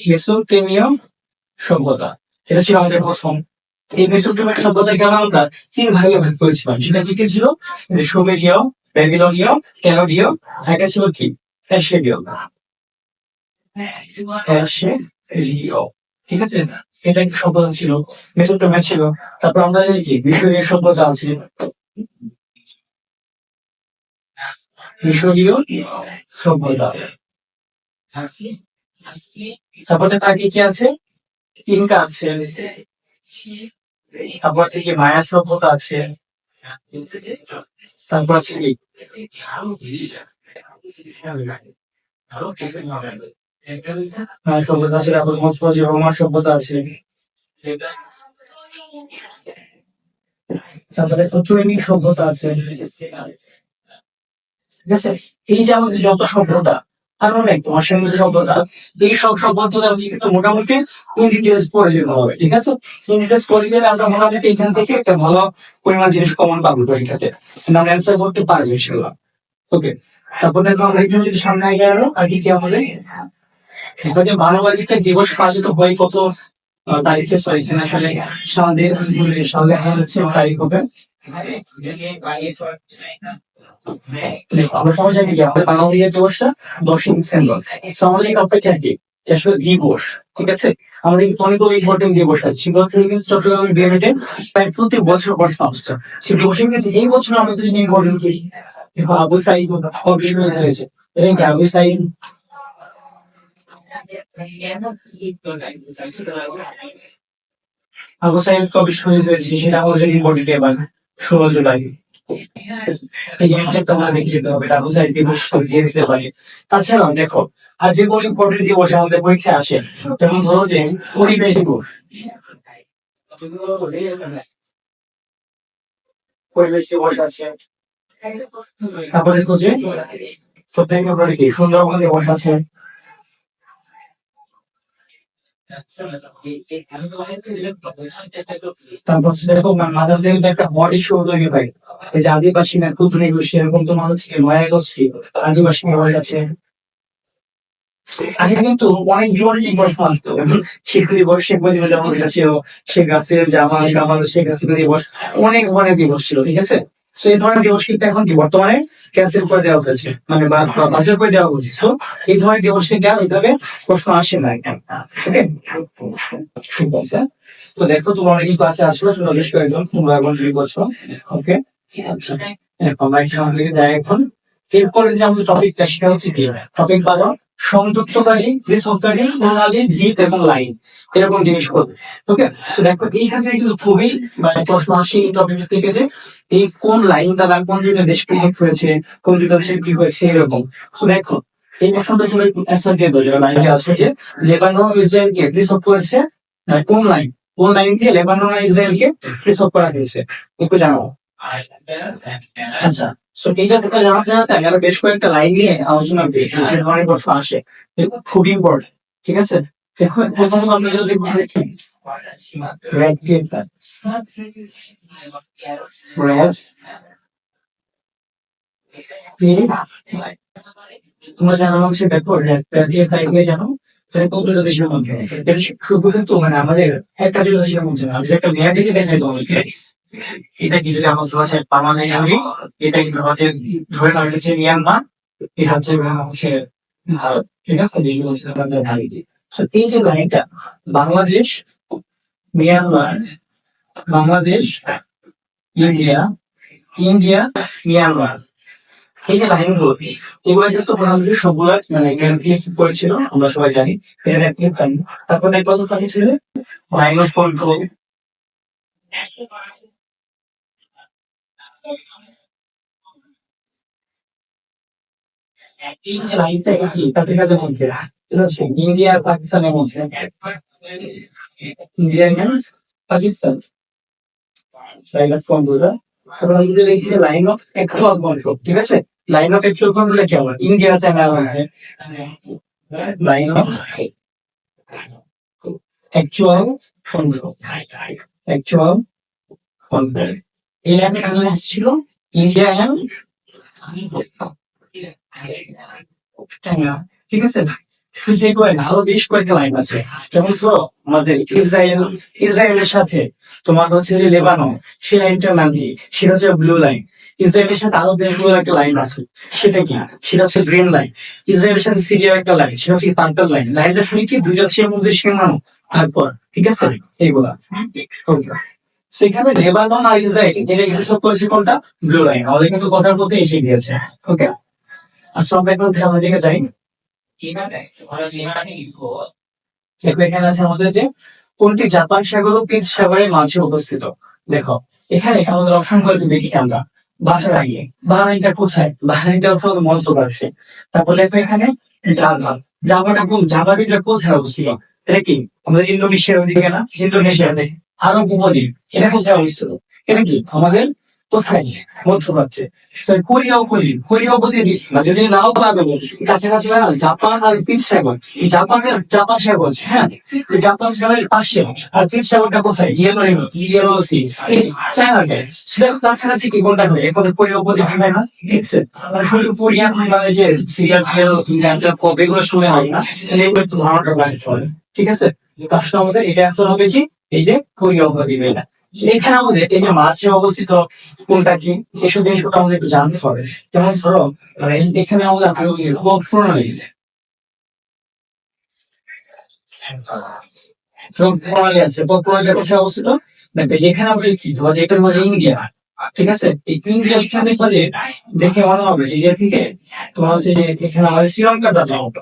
মেসোপটেমিয়া সভ্যতা, এটা ছিল আমাদের প্রথম। এই মেসোপটেমিয়া সভ্যতাকে আমরা 3 ভাগে ভাগ করেছিলাম, সেটা কি কি ছিল? যে সুমেরীয়, ব্যাবিলনীয়, ক্যালোডীয়, একটা ছিল কি অ্যাশিরীয়, অ্যাশিরীয়, ঠিক আছে। এটা একটা সভ্যতা ছিল, মেসোপটেমিয়া ছিল। তারপর আমরা জানি কি মিশরীয় সভ্যতা আছে, মিশরীয় সভ্যতা। তারপরে তার কি কি আছে? ইনকা আছে, তারপর থেকে মায়া সভ্যতা আছে, তারপর আছে কি সভ্যতা আছে, তারপর রোমান সভ্যতা আছে, তারপরে চৈনিক সভ্যতা আছে, ঠিক আছে। এই যে আমাদের যত সভ্যতা আর অনেক তোমার সঙ্গে সভ্যতা, এই সব সভ্যতা আমি কিন্তু মোটামুটি ইন ডিটেলস পড়ে যেতে হবে, ঠিক আছে। ইন ডিটেলস পড়ে গেলে আমরা মোটামুটি এখান থেকে একটা ভালো পরিমাণ জিনিস কমন পাবো পরীক্ষাতে, আমরা অ্যান্সার করতে পারবো ইনশাল্লাহ, ওকে। তারপর দেখো আমরা এখানে যদি সামনে এগিয়ে গেল আর কি কি আমাদের এখন যে মানবাধিকার দিবস পালিত হয় কত তারিখে, সরি এখানে আসলে সালের সালে হচ্ছে তারিখ হবে আমরা সবাই জানি যে আমাদের বাঙালির দিবসটা 10ই ডিসেম্বর। So আমাদের এই টপিকটা কি যে আসলে দিবস, ঠিক আছে? আমাদের কিন্তু অনেকগুলো ইম্পর্টেন্ট দিবস আছে, সেগুলো থেকে কিন্তু চট্টগ্রামের বিএমএতে প্রায় প্রতি বছর পর আসছে। সেই দিবসে কিন্তু এই বছর আমাদের ইম্পর্টেন্ট কি আবু সাইদ অবিস্মৃত হয়েছে। এবং কি আবু সাইদ আবু সাইদ অবিস্মৃত হয়েছে, সেটা আমাদের ইম্পর্টেন্ট এবার 16 জুলাই। এই জিনিসটা তোমরা দেখে যেতে হবে, আবু সাইদ দিবস দিয়ে দিতে পারে। তাছাড়াও দেখো, আর যেগুলো ইম্পর্টেন্ট দিবস আমাদের পরীক্ষায় আসে, যেমন ধরো যে পরিবেশ দিবস, পরিবেশ দিবস আছে। তারপরে দেখো যে 14 ফেব্রুয়ারি কি সুন্দরবন দিবস আছে। তারপর হচ্ছে দেখো মাদার ডে একটা হট ইস্যু তৈরি হয়, এই যে আদিবাসী না ক্ষুদ্র গোষ্ঠী এরকম তো মানুষ ছিল, 9 আগস্ট আদিবাসী দিবস আছে। আগে কিন্তু অনেক জীবনের দিবস আসতো, শিশু দিবস, শেখ মুজিবুর রহমান ছিল, শেখ গাছের জামাল কামাল শেখ হাসিনা দিবস, অনেক ধরনের দিবস ছিল, ঠিক আছে? তো এই ধরনের দিবস কিন্তু এখন কি বর্তমানে ক্যান্সেল করে দেওয়া হয়েছে, মানে বাতিল করে দেওয়া হয়েছে। তো এই ধরনের দিবস থেকে আর ওইভাবে প্রশ্ন আসে না এখন। ওকে, ঠিক আছে। তো দেখো তোমরা অনেকেই ক্লাসে আসলো, তোমরা বেশ কয়েকজন, তোমরা এখন কি করছো? ওকে, আচ্ছা, আমরা একসাথে যাই এখন। এরপরে যে আমাদের টপিকটা সেটা হচ্ছে কি টপিক পাবো সংযুক্তকারী, পৃথককারী, প্রণালী, ভিত এবং লাইন, এরকম জিনিস করবে। ওকে, তো দেখো এইখানে কিন্তু খুবই মানে প্রশ্ন আসে এই টপিক থেকে যে এই কোন লাইন দ্বারা কোন দুইটা দেশ পৃথক হয়েছে, কোন দুইটা দেশে কি হয়েছে এরকম। তো দেখো এই প্রশ্নটা তুমি অ্যান্সার দিয়ে দেবো, যেটা লাইনে আসবে যে লেবানন ইসরায়েলকে পৃথক করেছে, কোন লাইন, কোন লাইন দিয়ে লেবানন আর ইসরায়েলকে পৃথক করা হয়েছে একটু জানাবো। আচ্ছা, তো এইটা তোমরা জানা চাই, আমরা বেশ কয়েকটা লাইন নিয়ে আলোচনা করি, যে ধরনের প্রশ্ন আসে, এগুলো খুব ইম্পর্টেন্ট, ঠিক আছে? দেখো প্রথমত আমরা যদি দেখবো তোমরা জানো হচ্ছে দেখো জানো কতটা দেশের মধ্যে, এটা শুধু কিন্তু মানে আমাদের একটা দেশের মধ্যে না, আমি যে একটা মেয়াদ দিকে দেখাই তোমাকে। এটা কি যদি আমার ধরা পার্মানেন্ট করি, এটা কিন্তু হচ্ছে ধরে নেওয়া হচ্ছে মিয়ানমার, এটা হচ্ছে ভারত, ঠিক আছে? যেগুলো হচ্ছে আমাদের ভারত। তো এই যে লাইনটা Bangladesh, Myanmar, Bangladesh, India, India, Myanmar, এই যে লাইনগুলো, এগুলো কিন্তু প্রধানমন্ত্রী সবগুলা মানে করেছিল, আমরা সবাই জানি। এটা তারপরে কত পানি ছিল, লাইন অফ কন্ট্রোল, এই যে লাইনটা কি তাতে কাদের মধ্যে, এটা হচ্ছে ইন্ডিয়া আর পাকিস্তানের মধ্যে, ইন্ডিয়া আর পাকিস্তান, লাইন অফ কন্ট্রোল। তারপর আমি যদি দেখি লাইন অফ অ্যাকচুয়াল কন্ট্রোল, ঠিক আছে? লাইন অফ অ্যাকচুয়াল কন্ট্রোল কি আমার ইন্ডিয়া চায়না মধ্যে, line of actual control, actual control, এই লাইনটা কাদের মধ্যে ছিল, ইন্ডিয়া এন্ড চায়না, ঠিক আছে? শুধু আরো বেশ কয়েকটা লাইন আছে, যেমন ধরো আমাদের ইসরায়েলের সাথে তোমার হচ্ছে যে লেবানন, সেই লাইনটার নাম কি, সেটা হচ্ছে ব্লু লাইন। ইসরায়েলের সাথে আরো দেশগুলোর একটা লাইন আছে, সেটা কি, সেটা হচ্ছে গ্রিন লাইন। ইসরায়েলের সাথে সিরিয়ার একটা লাইন, সেটা হচ্ছে পার্পল লাইন। লাইনটা শুনি কি দুইটা দেশের মধ্যে সীমানো তারপর, ঠিক আছে? এইগুলা সেখানে লেবানন আর ইসরায়েল যেটা ইন্টারসেপ্ট করেছে কোনটা, ব্লু লাইন। আমাদের কিন্তু কথার মধ্যে এসে গিয়েছে। ওকে, আচ্ছা আমরা এখন আমাদের দিকে যাই। দেখো এখানে আছে আমাদের যে কোনটি জাপান সাগর ও পিচ সাগরের মাঝে অবস্থিত। দেখো এখানে আমাদের অপশন গুলো দেখি আমরা, বাহরাইন, বাহরাইনটা কোথায়, বাহরাইনটা হচ্ছে আমাদের মধ্যপ্রাচ্যে। তারপর দেখো এখানে জাভা, জাভাটা কোন, জাভা দ্বীপটা কোথায় অবস্থিত, এটা কি আমাদের ইন্দোনেশিয়ার ওদিকে না, ইন্দোনেশিয়াতে। আরব উপদ্বীপ, এটা কোথায় অবস্থিত, এটা কি আমাদের কোথায়, মধ্যপ্রাচ্যে। কোরিয়া উপদ্বীপ, কোরিয়া উপদ্বীপ যদি নাও পারবে কাছাকাছি না, জাপান আর পিচ সাগর, এই জাপান সাগর আছে, হ্যাঁ, এই জাপান সাগরের পাশে। আর পিচ সাগরটা কোথায়, ইয়েলো সি, চায়নাতে। দেখো কাছাকাছি কি কোনটা হয়, এরপরে কোরিয়া উপদ্বীপ হয় না, ঠিক আছে? শুধু কোরিয়ান মানে যে সিরিয়াল কবে এগুলো শুনে হয় না, এগুলো একটু ধারণাটা বাইরে চলে, ঠিক আছে? প্রশ্ন আমাদের এটা অ্যান্সার হবে কি, এই যে কোরিয়া উপদ্বীপ, এটা এখানে আমাদের এই যে মাঝে অবস্থিত কোনটা কি এসব জিনিসগুলো আমাদের একটু জানতে হবে। যেমন ধরো মানে এখানে আমাদের আছে ভোগ প্রণালী। ভোগ প্রণালী আছে, ভোগ প্রণালী কোথায় অবস্থিত? দেখো এখানে আমরা কি ধরো এটা হলো ইন্ডিয়া, ঠিক আছে? এই ইন্ডিয়া এখানে দেখবা যে দেখে মনে হবে ইন্ডিয়া থেকে তোমার হচ্ছে যে এখানে আমাদের শ্রীলঙ্কার রাজা হতো,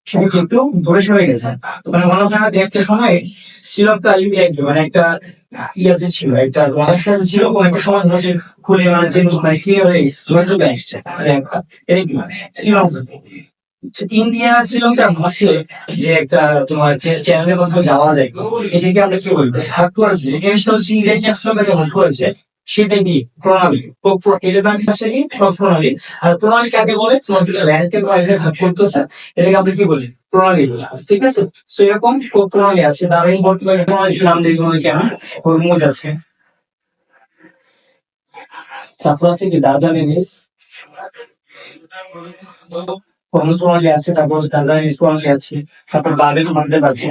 সে কিন্তু দূরে সরে গেছে। মানে মনে হয় না যে একটা সময় শ্রীলঙ্কা ইন্ডিয়া মানে একটা ইয়াতে ছিল, একটা তোমাদের সাথে ছিল কোন একটা সময় ধরো যে খুলে মানে যে মানে ক্লিয়ার হয়ে গেছে, তোমার চলে আসছে মানে একটা এই কি মানে শ্রীলঙ্কা ইন্ডিয়া শ্রীলঙ্কার মাঝে যে একটা তোমার চ্যানেলের কথা যাওয়া যায়, এটাকে আমরা কি বলবো ভাগ করেছে, এই জিনিসটা হচ্ছে ইন্ডিয়া শ্রীলঙ্কাকে ভাগ করেছে। সেটা কি প্রণালী, এটা দামি ভাষা কি প্রণালী। আর প্রণালী কাকে বলে? তোমার ল্যান্ডকে ভাগ করতেছে, এটাকে আমরা কি বলি প্রণালী বলি, ঠিক আছে? তো এরকম প্রণালী আছে, তার এই বর্তমানে প্রণালী নাম দেখবো কেন হরমুজ আছে, তারপর আছে কি দাদা নিস হরমুজ প্রণালী আছে, তারপর দাদা নিস প্রণালী আছে, তারপর বাবেল মান্ডেব আছে।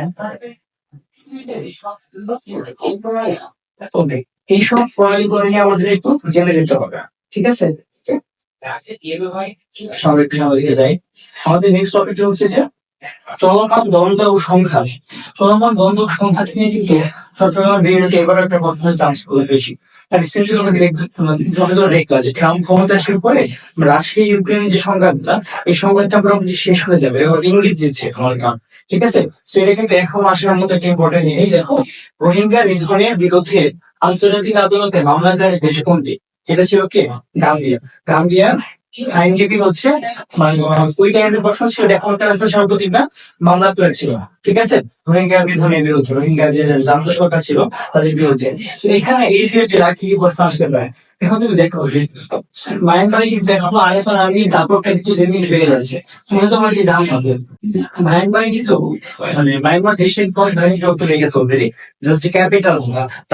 ওকে, এইসব প্রণালীগুলো নিয়ে আমাদের একটু জেনে যেতে হবে, ঠিক আছে? স্বাভাবিক স্বাভাবিক যাই, আমাদের নেক্সট টপিক হচ্ছে যে চলমান দ্বন্দ্ব ও সংখ্যা। চলমান দ্বন্দ্ব ও সংখ্যা থেকে কিন্তু চট্টগ্রামের বিরোধী এবার একটা বদমাস চান্স খুবই বেশি। আর রিসেন্টলি তোমরা দেখলা যে ট্রাম্প ক্ষমতা আসার পরে রাশিয়া ইউক্রেনের যে সংঘাতটা, এই সংঘাতটা মোটামুটি শেষ হয়ে যাবে এবার ইঙ্গিত দিচ্ছে সরকার, ঠিক আছে? তো এটা কিন্তু এখন আসার মতো একটা ইম্পর্টেন্ট জিনিস। দেখো রোহিঙ্গা নিধনের বিরুদ্ধে আন্তর্জাতিক আদালতে মামলাকারী দেশ কোনটি? সেটা ছিল কে? গাম্বিয়া। গাম্বিয়া আইনজীবী হচ্ছে মানে ওই টাইমের প্রশ্ন ছিল, এখন আসলে সাম্প্রতিক না, মামলা করেছিল, ঠিক আছে? রোহিঙ্গা বিধানের বিরুদ্ধে, রোহিঙ্গা যে জান্ত সরকার ছিল তাদের বিরুদ্ধে। তো এখানে এই রিলেটেড আর কি কি প্রশ্ন আসতে পারে? এখন তুমি দেখো যে মায়ানমারে কিন্তু এখন আরেকবার আমি দাপটটা কিন্তু দিন দিন বেড়ে যাচ্ছে। তুমি তো আমার কি জানো মায়ানমারে কিন্তু মানে মায়ানমার দেশের পর ধরে যত লেগেছে অলরেডি, জাস্ট ক্যাপিটাল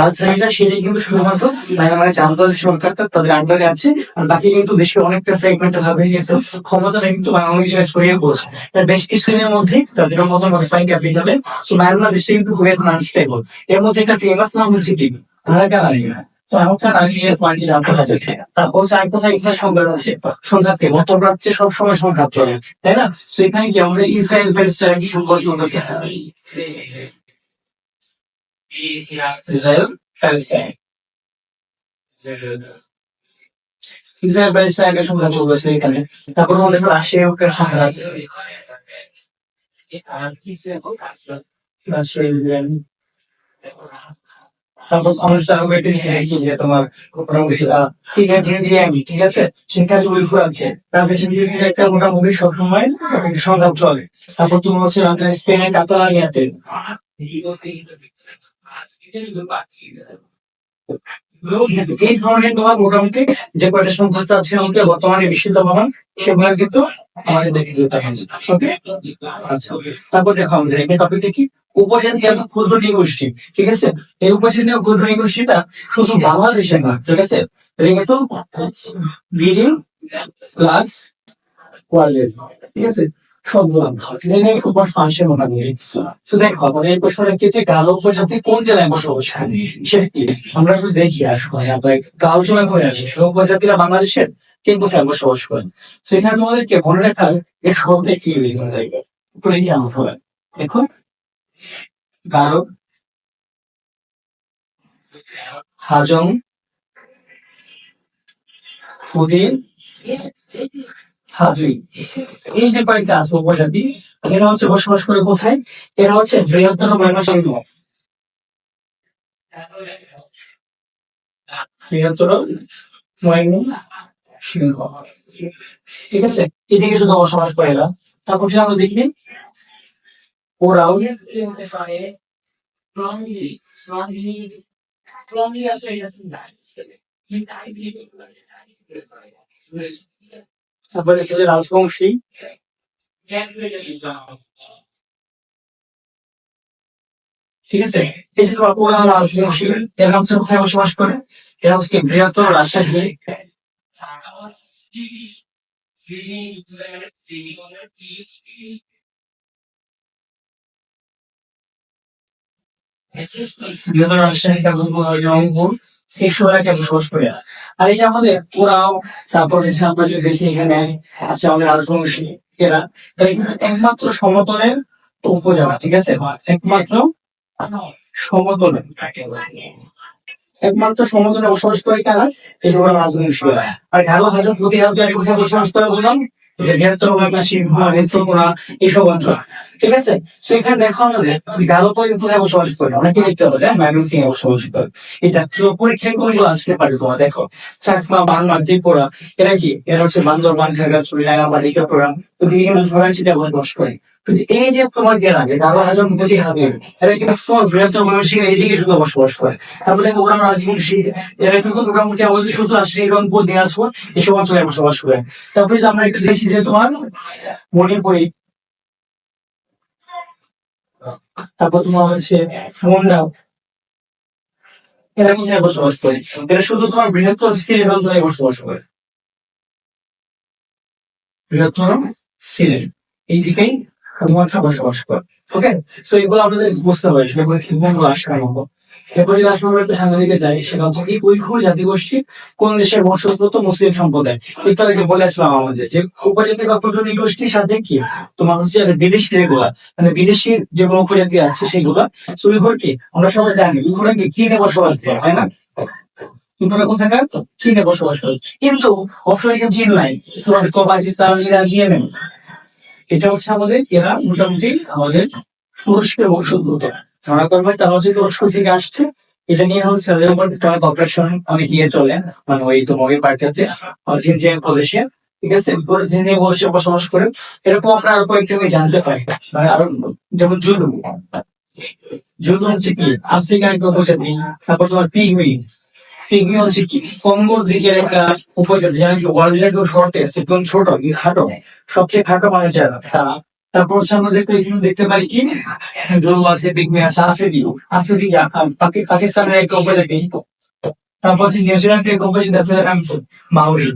রাজধানীটা সেটাই কিন্তু শুধুমাত্র মায়ানমারের জান্তাদের সরকারটা তাদের আন্ডারে আছে। আর বাকি কিন্তু দেশে অনেকটা ফ্রেগমেন্ট ভাব হয়ে গেছে, ক্ষমতাটা কিন্তু অনেক জায়গায় ছড়িয়ে পড়ছে। তার বেশ কিছুদিনের মধ্যেই তাদের মতন মডিফাইং ক্যাপিটালে মায়ানমার দেশটা কিন্তু খুবই এখন আনস্টেবল। এর মধ্যে একটা ফেমাস নাম হচ্ছে কি আরাকান। তো এমনটা দাঁড়িয়ে পার্টি জানতে হবে। তারপর হচ্ছে আর কোথায় কোথায় সংঘাত আছে? সংঘাত নেই, মধ্যপ্রাচ্যে সবসময় সংঘাত চলে, তাই না? তো এখানে কি আমাদের ইসরায়েল প্যালেস্টাইন সংঘাত চলতেছে, ইসরায়েল প্যালেস্টাইন, ইসরায়েল প্যালেস্টাইনের সংঘাত চলতেছে এখানে। তারপর আমাদের রাশিয়া ইউক্রেন সংঘাত, রাশিয়া ইউক্রেন। তারপর অনুষ্ঠান কি যে তোমার মোটামুটি ঠিক আছে জিনজিয়াং, ঠিক আছে? সেখানে উইঘুর আছে, তাদের সাথে একটা মোটামুটি সবসময় সংঘাত চলে। তারপর তুমি হচ্ছে আমাদের স্পেনের কাতালানিয়াতে এই ধরনের তোমার মোটামুটি যে কয়টা সংঘাত আছে আমাকে বর্তমানে বিশুদ্ধ ভবন, সেগুলো কিন্তু আমাদের দেখে যেতে হবে। ওকে, আচ্ছা। তারপর দেখো আমাদের একটা টপিকটা কি উপজাতি এবং ক্ষুদ্র নৃগোষ্ঠী, ঠিক আছে? এই উপজাতি এবং ক্ষুদ্র নৃগোষ্ঠীটা শুধু বাংলাদেশে না, ঠিক আছে? এটা কিন্তু লিডিং ক্লাস ওয়ার্ল্ডের, ঠিক আছে? সবগুলো একটু প্রশ্ন আসে মোটামুটি। তো দেখো মানে এই প্রশ্নটা কি যে গারো উপজাতি কোন জেলায় বসবাস করে, সেটা কি আমরা একটু দেখি আসলে আপনার গাঁও জেলা করে আসি সব উপজাতিরা বাংলাদেশের কে কোথায় বসবাস করেন। সেখানে তোমাদেরকে মনে রাখার এই শব্দে কি লেখা যায় উপরে কি আমার হয় দেখো গারো, হাজং, ফুদিন, হাজুই, এই যে কয়েকটা আছে উপজাতি, এরা হচ্ছে বসবাস করে কোথায়? এরা হচ্ছে বৃহত্তর ময়মনসিংহ, বৃহত্তর ময়মনসিংহ, ঠিক আছে? এদিকে শুধু বসবাস করে এরা। তারপর সে আমরা দেখি ওরাও তারপরে দেখি যে রাজবংশী, ঠিক আছে? এই যে ওরা রাজবংশী, এরা হচ্ছে কোথায় বসবাস করে? এরা হচ্ছে কি বৃহত্তর রাজশাহী, বিভিন্ন রাজশাহী রংপুর এইসব এলাকায় বসবাস করে। আর এই যে আমাদের ওরাও, তারপর হচ্ছে আমরা যদি দেখি এখানে আছে আমাদের রাজবংশী, এরা এরা কিন্তু একমাত্র সমতলের উপজেলা, ঠিক আছে, একমাত্র সমতলের একমাত্র সমতলে বসবাস করে কারা, এই হলো রাজবংশীরা। আর গারো হাজার প্রতি হাজার কোথায় বসবাস করে বললাম, বৃহত্তর বাংলাদেশী নেত্রকোনা এইসব অঞ্চল, ঠিক আছে। তো এখানে দেখো আমাদের গারো পরে কোথায় বসবাস করে, অনেকে দেখতে হবে ময়মনসিং এ বসবাস করে। এটা তো পরীক্ষায় কোনগুলো আসতে পারে তোমার দেখো, চাকমা, বাংলা, ত্রিপুরা, এরা কি, এরা হচ্ছে বান্দরবান, খাগড়াছড়ি, রাঙামাটি, চট্টগ্রাম, তো কিন্তু সবাই সেটা বসবাস করে। কিন্তু এই যে তোমার গেরামে গারো হাজং প্রতি হাজার, এরা কিন্তু তোমার বৃহত্তর বাংলাদেশের এইদিকে শুধু বসবাস করে। তারপরে ওরা রাজবংশী, এরা কিন্তু মোটামুটি আমাদের শুধু রাজশাহী, রংপুর, দিনাজপুর এসব অঞ্চলে বসবাস করে। তারপরে যে আমরা একটু দেখি যে তোমার মণিপুরি, তারপর তোমার হচ্ছে মুন্ডাও, এরা কোথায় বসবাস করে, এরা শুধু তোমার বৃহত্তর সিলেট অঞ্চলে বসবাস করে, বৃহত্তর সিলেট এই দিকেই তোমার বসবাস করে। ওকে, তো এগুলো আমাদের বুঝতে হবে, সেগুলো কি কোনগুলো আসবে না। এরপরে যদি আসলে আমরা একটা সামনের দিকে যাই, সেটা হচ্ছে কি উইঘুর জাতিগোষ্ঠী কোন দেশের বংশোদ্ভূত মুসলিম সম্প্রদায়। একটু আগে বলে আসলাম আমাদের যে উপজাতি বা প্রধান গোষ্ঠীর সাথে কি তোমার হচ্ছে বিদেশি যেগুলা, মানে বিদেশি যেগুলো উপজাতি আছে সেগুলা। তো উইঘুর কি আমরা সবাই জানি, উইঘুরা কি চীনে বসবাস করে, তাই না? উইঘুরা কোথাকার, চীনে বসবাস করে। কিন্তু অবশ্যই কেউ চীন নাই, তুরস্ক, পাকিস্তান, ইরান, ইয়েমেন, এটা হচ্ছে আমাদের, এরা মোটামুটি আমাদের তুরস্কের বংশোদ্ভূত। মনে করবে তারা হচ্ছে তুরস্ক থেকে আসছে। এটা নিয়ে হচ্ছে তাদের উপর তোমার কপারেশন অনেক ইয়ে চলে, মানে ওই তোমার ওই পার্টিতে জিনজিয়াং প্রদেশে, ঠিক আছে, জিনজিয়াং প্রদেশে বসবাস করে। এরকম আমরা আরো কয়েকটা আমি জানতে পারি, মানে আরো, যেমন জুলু, জুলু হচ্ছে কি আফ্রিকার একটা উপজাতি। তারপর তোমার পিগমি, পিগমি হচ্ছে কি কঙ্গোর দিকের একটা উপজাতি, যারা কি ওয়ার্ল্ডের একদম শর্টেস্ট, একদম ছোট, খাটো, সবচেয়ে খাটো মানুষ যারা তারা। তারপর হচ্ছে আমরা এখানে দেখতে পারি কি জুলু আছে, পিগমি আছে, আফ্রিদি, আফ্রিদি পাকিস্তানের একটা উপজাতি। তারপর হচ্ছে নিউজিল্যান্ডের একটা উপজাতি আছে মাউরি,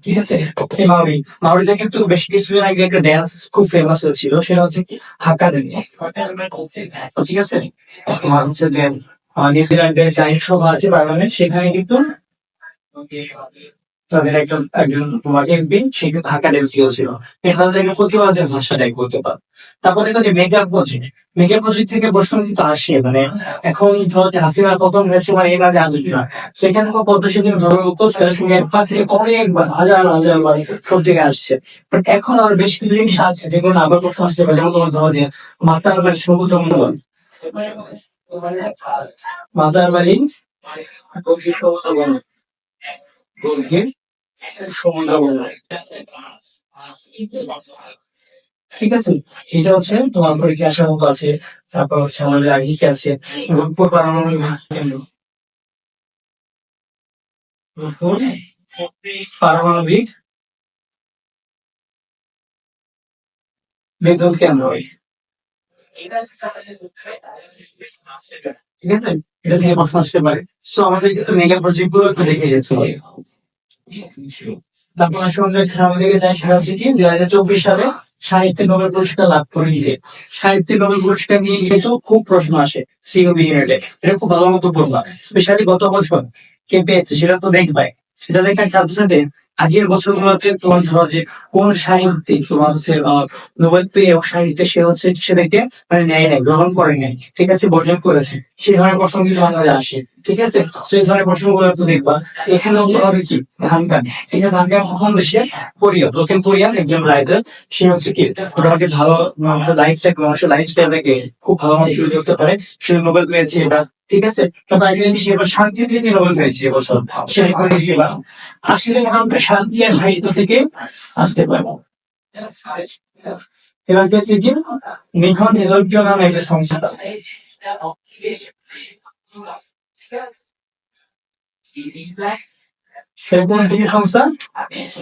ঠিক আছে। এই মাউরি, মাউরিদের কিন্তু বেশ কিছুদিন আগে একটা ড্যান্স খুব ফেমাস হয়েছিল, সেটা হচ্ছে কি হাক্কা ড্যান্স, ঠিক আছে। তোমার হচ্ছে যে নিউজিল্যান্ডের যে আইনসভা আছে পার্লামেন্ট, সেখানে কিন্তু তাদের একজন একজন তোমার এমপি, সে কিন্তু ঢাকা ডেমসিও ছিল, এখান থেকে প্রতিবাদের ভাষাটাই করতে পারে। তারপর দেখো যে মেগা প্রজেক্ট, মেগা প্রজেক্ট থেকে প্রশ্ন কিন্তু আসে, মানে এখন ধরো যে হাসিনা পতন হয়েছে, মানে এই না যে আলোচনা, সেখানে পদ্মা সেতু উত্তর অনেকবার হাজার হাজার বার সব জায়গায় আসছে। বাট এখন আর বেশ কিছু জিনিস আছে যেগুলো আবার প্রশ্ন আসতে পারে, যেমন তোমার ধরো যে মাতার বাড়ি সমুদ্র মন্ডল, মাতার বাড়ি সমুদ্র বন্দর, সমুদ্র বন্দর, ঠিক আছে। এটা হচ্ছে তোমার পরীক্ষা আসার মতো আছে। তারপর হচ্ছে আমাদের আগে কি আছে, রূপপুর পারমাণবিক কেন্দ্র, রূপপুর পারমাণবিক বিদ্যুৎ কেন্দ্র, ঠিক আছে। এটা থেকে প্রশ্ন আসতে পারে। সো আমাদের কিন্তু মেগা প্রজেক্ট গুলো একটু দেখে যেতে হবে। তারপর সামনে দিকে যাই, সেটা হচ্ছে কি 2024 সালে সাহিত্যে নোবেল পুরস্কার লাভ করে নিয়ে, সাহিত্যে নোবেল পুরস্কার নিয়ে কিন্তু খুব প্রশ্ন আসে সিওবি ইউনিটে। এটা খুব ভালো মতো পড়বা, স্পেশালি গত বছর কে পেয়েছে সেটা তো দেখবাই। সেটা দেখার সাথে সাথে আগের বছরগুলোতে তোমার ধরো যে কোন সাহিত্যিক তোমার হচ্ছে নোবেল পেয়ে সাহিত্যে সে হচ্ছে সেটাকে মানে নেয় নাই, গ্রহণ করে নাই, ঠিক আছে, বর্জন করেছে, সেই ধরনের প্রশ্ন কিন্তু বাংলাদেশে আসে, ঠিক আছে। তো এই ধরনের প্রশ্নগুলো একটু দেখবা। এখানে হবে কি ধানকান, ঠিক আছে, ধানকান কোন দেশে, কোরিয়া, দক্ষিণ কোরিয়ান একজন রাইটার। সে হচ্ছে কি মোটামুটি ভালো লাইফস্টাইল, মানুষের লাইফস্টাইলটাকে খুব ভালো মতো তুলে ধরতে পারে, সে নোবেল পেয়েছে এটা, ঠিক আছে। তবে আগে সে এবার শান্তি থেকে নোবেল পেয়েছে এবছর, সে আসলে মোটামুটি শান্তি আর সাহিত্য থেকে আসতে পারবো। এবার পেয়েছে কি নিখন এলজ্ঞ নামে একটা সংস্থা, সেরকম একটি সংস্থা,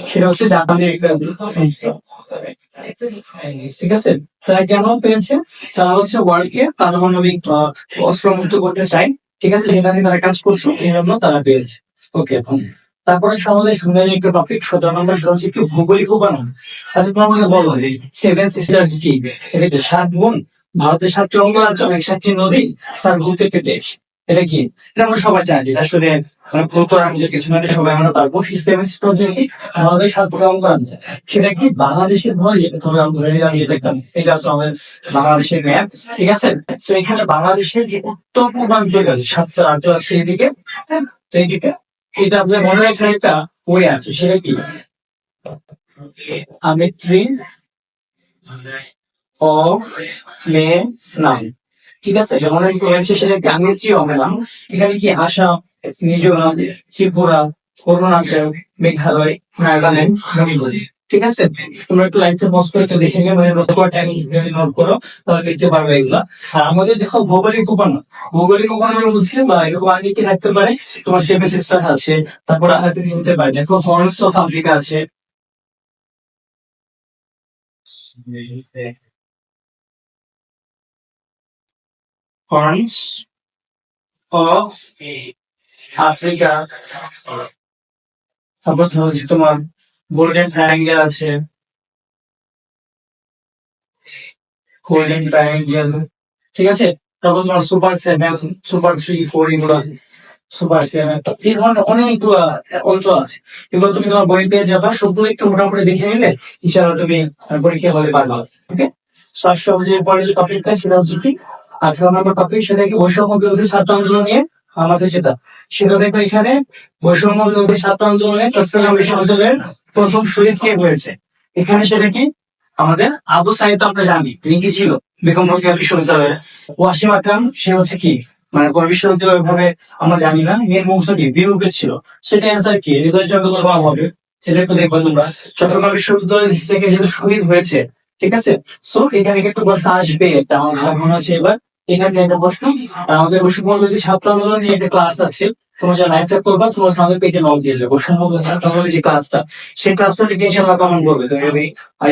সেটা হচ্ছে জাপানের একটা সংস্থা, ঠিক আছে। তারা কেন পেয়েছে, তারা হচ্ছে ওয়ার্ল্ডকে পারমাণবিক অস্ত্র মুক্ত করতে চায়, ঠিক আছে, সেখানে তারা কাজ করছে, এই জন্য তারা পেয়েছে। ওকে, তারপরে আমাদের সুন্দর একটা টপিক 17 নম্বর, সেটা হচ্ছে একটু ভৌগোলিক উপাদান। তাহলে তুমি আমাকে বলো যে সেভেন সিস্টার্স কি, এটা কি 7 বোন, ভারতের 7টি অঙ্গরাজ্য, 7টি নদী, স্যার ভূত্বকের দেশ। এটা কি? এটা আমরা সবাই জানি। এটা আসলে মানে ভুল করার মধ্যে কিছু না, এটা সবাই আমরা পারবো। সিস্টেমের হচ্ছে কি আমাদের 7টি অঙ্গরাজ্য। সেটা কি বাংলাদেশের ধরে ধরে আমরা ধরে নিলাম এটা একটা, এটা হচ্ছে আমাদের বাংলাদেশের ম্যাপ, ঠিক আছে? তো এখানে বাংলাদেশের যে উত্তর পূর্বাঞ্চল আছে 7টা রাজ্য আছে এদিকে, তো এইদিকে এটা আপনাদের মনে রাখার একটা ওয়ে আছে, সেটা কি আমিত্রি ও মে নাম, ঠিক আছে? যেমন রয়েছে সেটা কি আমিত্রি ও মে নাম। এখানে কি আসাম, মিজোরাম, ত্রিপুরা, অরুণাচল, মেঘালয়, নাগাল্যান্ড, মণিপুর, ঠিক আছে? তোমরা একটু লাইটটা পজ করে একটু দেখে নিও, নোট করো, তাহলে দেখতে পারবে এগুলা। আর আমাদের দেখো ভৌগোলিক উপাদান, ভৌগোলিক উপাদান বুঝলে বা এরকম আগে কি থাকতে পারে, তোমার সেভেন সিস্টার আছে, তারপরে আগে হতে পারে দেখো হর্নস অফ আফ্রিকা আছে, হর্নস অফ আফ্রিকা, তারপর হচ্ছে তোমার গোল্ডেন ট্রায়াঙ্গেল আছে, গোল্ডেন ট্রায়াঙ্গেল, ঠিক আছে? তারপর তোমার super seven, super three, four, এগুলো সুপার সেভেন, এই ধরনের অনেকগুলো অঞ্চল আছে। এগুলো তুমি তোমার বই পেয়ে যাবা, সবগুলো একটু মোটামুটি দেখে নিলে ইনশাআল্লাহ তুমি পরীক্ষা হলে পারবা। ওকে, সবচেয়ে পরে যে টপিকটা সেটা হচ্ছে কি 18 নম্বর টপিক, সেটা কি বৈষম্য বিরোধী ছাত্র আন্দোলন নিয়ে আমাদের যেটা, সেটা দেখবে এখানে বৈষম্য বিরোধী ছাত্র আন্দোলনে চট্টগ্রাম বিশ্ববিদ্যালয়ের প্রথম শহীদ কে হয়েছে। এখানে সেটা কি আমাদের আবু সাইদ, আমরা জানি তিনি কি ছিল বেগম রোকেয়া বিশ্ববিদ্যালয়ের। ওয়াসিম আকরাম সে হচ্ছে কি মানে কোন বিশ্ববিদ্যালয় ভাবে আমরা জানি না, এর বংশটি বিউপে ছিল। সেটা অ্যান্সার কি হৃদয়চন্দ্র বর্মা হবে, সেটা একটু দেখবো তোমরা। চট্টগ্রাম বিশ্ববিদ্যালয় থেকে যেহেতু শহীদ হয়েছে, ঠিক আছে? সো এখানে একটু প্রশ্ন আসবে, এটা আমার মনে হচ্ছে এবার এখান থেকে একটা প্রশ্ন। আমাদের বৈষম্য বিরোধী ছাত্র আন্দোলন নিয়ে একটা ক্লাস আছে, তোমরা যা লাইভটা করবা তোমার সামনে পেজে লগ দিয়ে যাবে। বৈষম্য বিরোধী ছাত্র আন্দোলনের যে ক্লাসটা, সেই ক্লাসটা লিখে ইনশাআল্লাহ কমেন্ট করবে তুমি যদি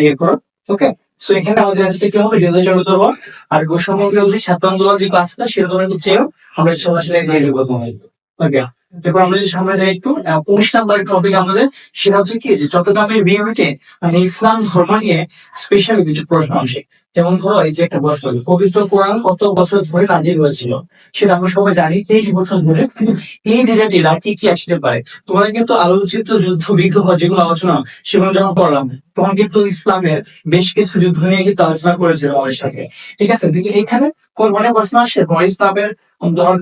ইয়ে করো। ওকে, সো এখানে আমাদের আজকে কি হবে হৃদয়চন্দ্র বর্মা আর বৈষম্য বিরোধী ছাত্র আন্দোলন যে ক্লাসটা, সেটা তোমরা একটু চেয়েও আমরা সরাসরি দিয়ে দেবো তোমাদের। ওকে, এরপর আমরা যদি সামনে যাই একটু 19 নম্বর টপিক আমাদের, সেটা হচ্ছে কি যে চট্টগ্রামের বিউনিটে মানে ইসলাম ধর্ম নিয়ে স্পেশাল কিছু প্রশ্ন আসে। যেমন ধরো এই যে একটা প্রশ্ন, পবিত্র কোরআন কত বছর ধরে নাজিল হয়েছিল, সেটা আমরা সবাই জানি 23 বছর ধরে। কিন্তু এই রিলেটেড আর কি কি আসতে পারে, তোমাদের কিন্তু আলোচিত যুদ্ধ বিগ্রহ যেগুলো আলোচনা সেগুলো যখন করলাম, তখন কিন্তু ইসলামের বেশ কিছু যুদ্ধ নিয়ে কিন্তু আলোচনা করেছিল আমাদের সাথে, ঠিক আছে? কিন্তু এখানে কোন মনে প্রশ্ন আসে তোমার ইসলামের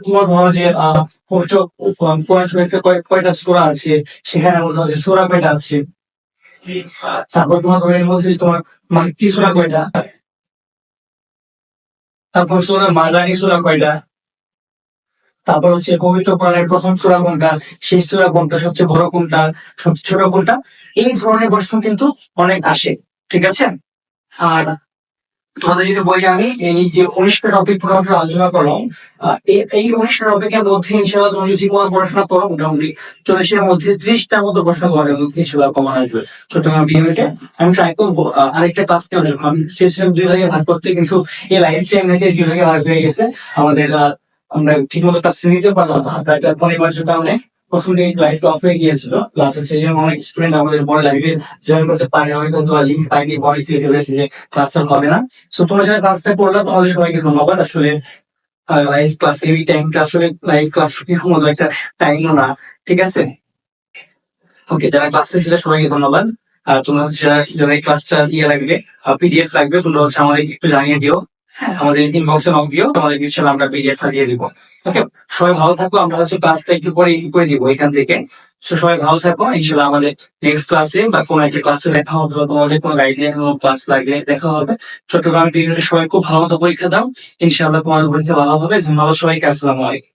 তোমার ধরো যে পবিত্র কোরআন শরীফে কয়টা সূরা আছে, সেখানে বলতে যে সূরা কয়টা আছে, তারপর তোমার ধরে বলছি তোমার মাক্কি সূরা কয়টা, তারপর সূরা মাদানী সূরা কয়টা, তারপর হচ্ছে পবিত্র কোরআনের প্রথম সূরা কোনটা, শেষ সূরা কোনটা, সবচেয়ে বড় কোনটা, সবচেয়ে ছোট কোনটা, এই ধরনের প্রশ্ন কিন্তু অনেক আসে, ঠিক আছে? আর তোমাদের যদি বলি আমি এই যে 19টা টপিক পুরোপুরি আলোচনা করলাম, এই 19টা টপিকের মধ্যে ইনশাআল্লাহ তুমি যদি কোনো পড়াশোনা করো মোটামুটি 40-এর মধ্যে 30টার মতো প্রশ্ন ঘরের মধ্যে ইনশাআল্লাহ কমন আসবে চট্টগ্রাম বিএমএতে। আমি ট্রাই করবো আরেকটা ক্লাস নেওয়ার জন্য। আমি চেয়েছিলাম 2 ভাগে ভাগ করতে, কিন্তু এই লাইফ টাইম থেকে 2 ভাগে ভাগ হয়ে গেছে আমাদের। আমরা ঠিক মতো ক্লাস নিতে পারলাম না, তাই তার পরিবারের কারণে প্রথম দিন লাইফ অফ হয়ে গিয়েছিল। ক্লাস হচ্ছে যে অনেক স্টুডেন্ট আমাদের পরে লাইভে জয়েন করতে পারে, অনেক কিন্তু লিঙ্ক পাইনি, পরে ক্লিক হয়েছে যে ক্লাসটা হবে না। সো তোমরা যারা ক্লাসটা করলে তাহলে সবাইকে ধন্যবাদ। আসলে লাইভ ক্লাস এই টাইমটা আসলে লাইভ ক্লাস মতো একটা টাইমও না, ঠিক আছে? ওকে, যারা ক্লাসে ছিল সবাইকে ধন্যবাদ। আর তোমরা হচ্ছে যারা এই ক্লাসটা ইয়ে লাগবে, পিডিএফ লাগবে, তোমরা হচ্ছে আমাদের একটু জানিয়ে দিও, আমাদের ইনবক্সে নক দিও, তোমাদের কিছু আমরা পিডিএফটা দিয়ে দিব। ওকে, সবাই ভালো থাকো। আমরা হচ্ছে ক্লাসটা একটু পরে করে দিব এখান থেকে। So, সবাই ভালো থাকো, ইনশাআল্লাহ আমাদের নেক্সট ক্লাসে বা কোনো একটা ক্লাসে দেখা হবে, বা তোমাদের কোনো গাইডলাইন কোনো ক্লাস লাগলে দেখা হবে। চট্টগ্রাম পিরিয়ডে সবাই খুব ভালো মতো পরীক্ষা দাও, ইনশাআল্লাহ তোমাদের পরীক্ষা ভালো হবে। ধন্যবাদ সবাইকে, আসসালামু আলাইকুম।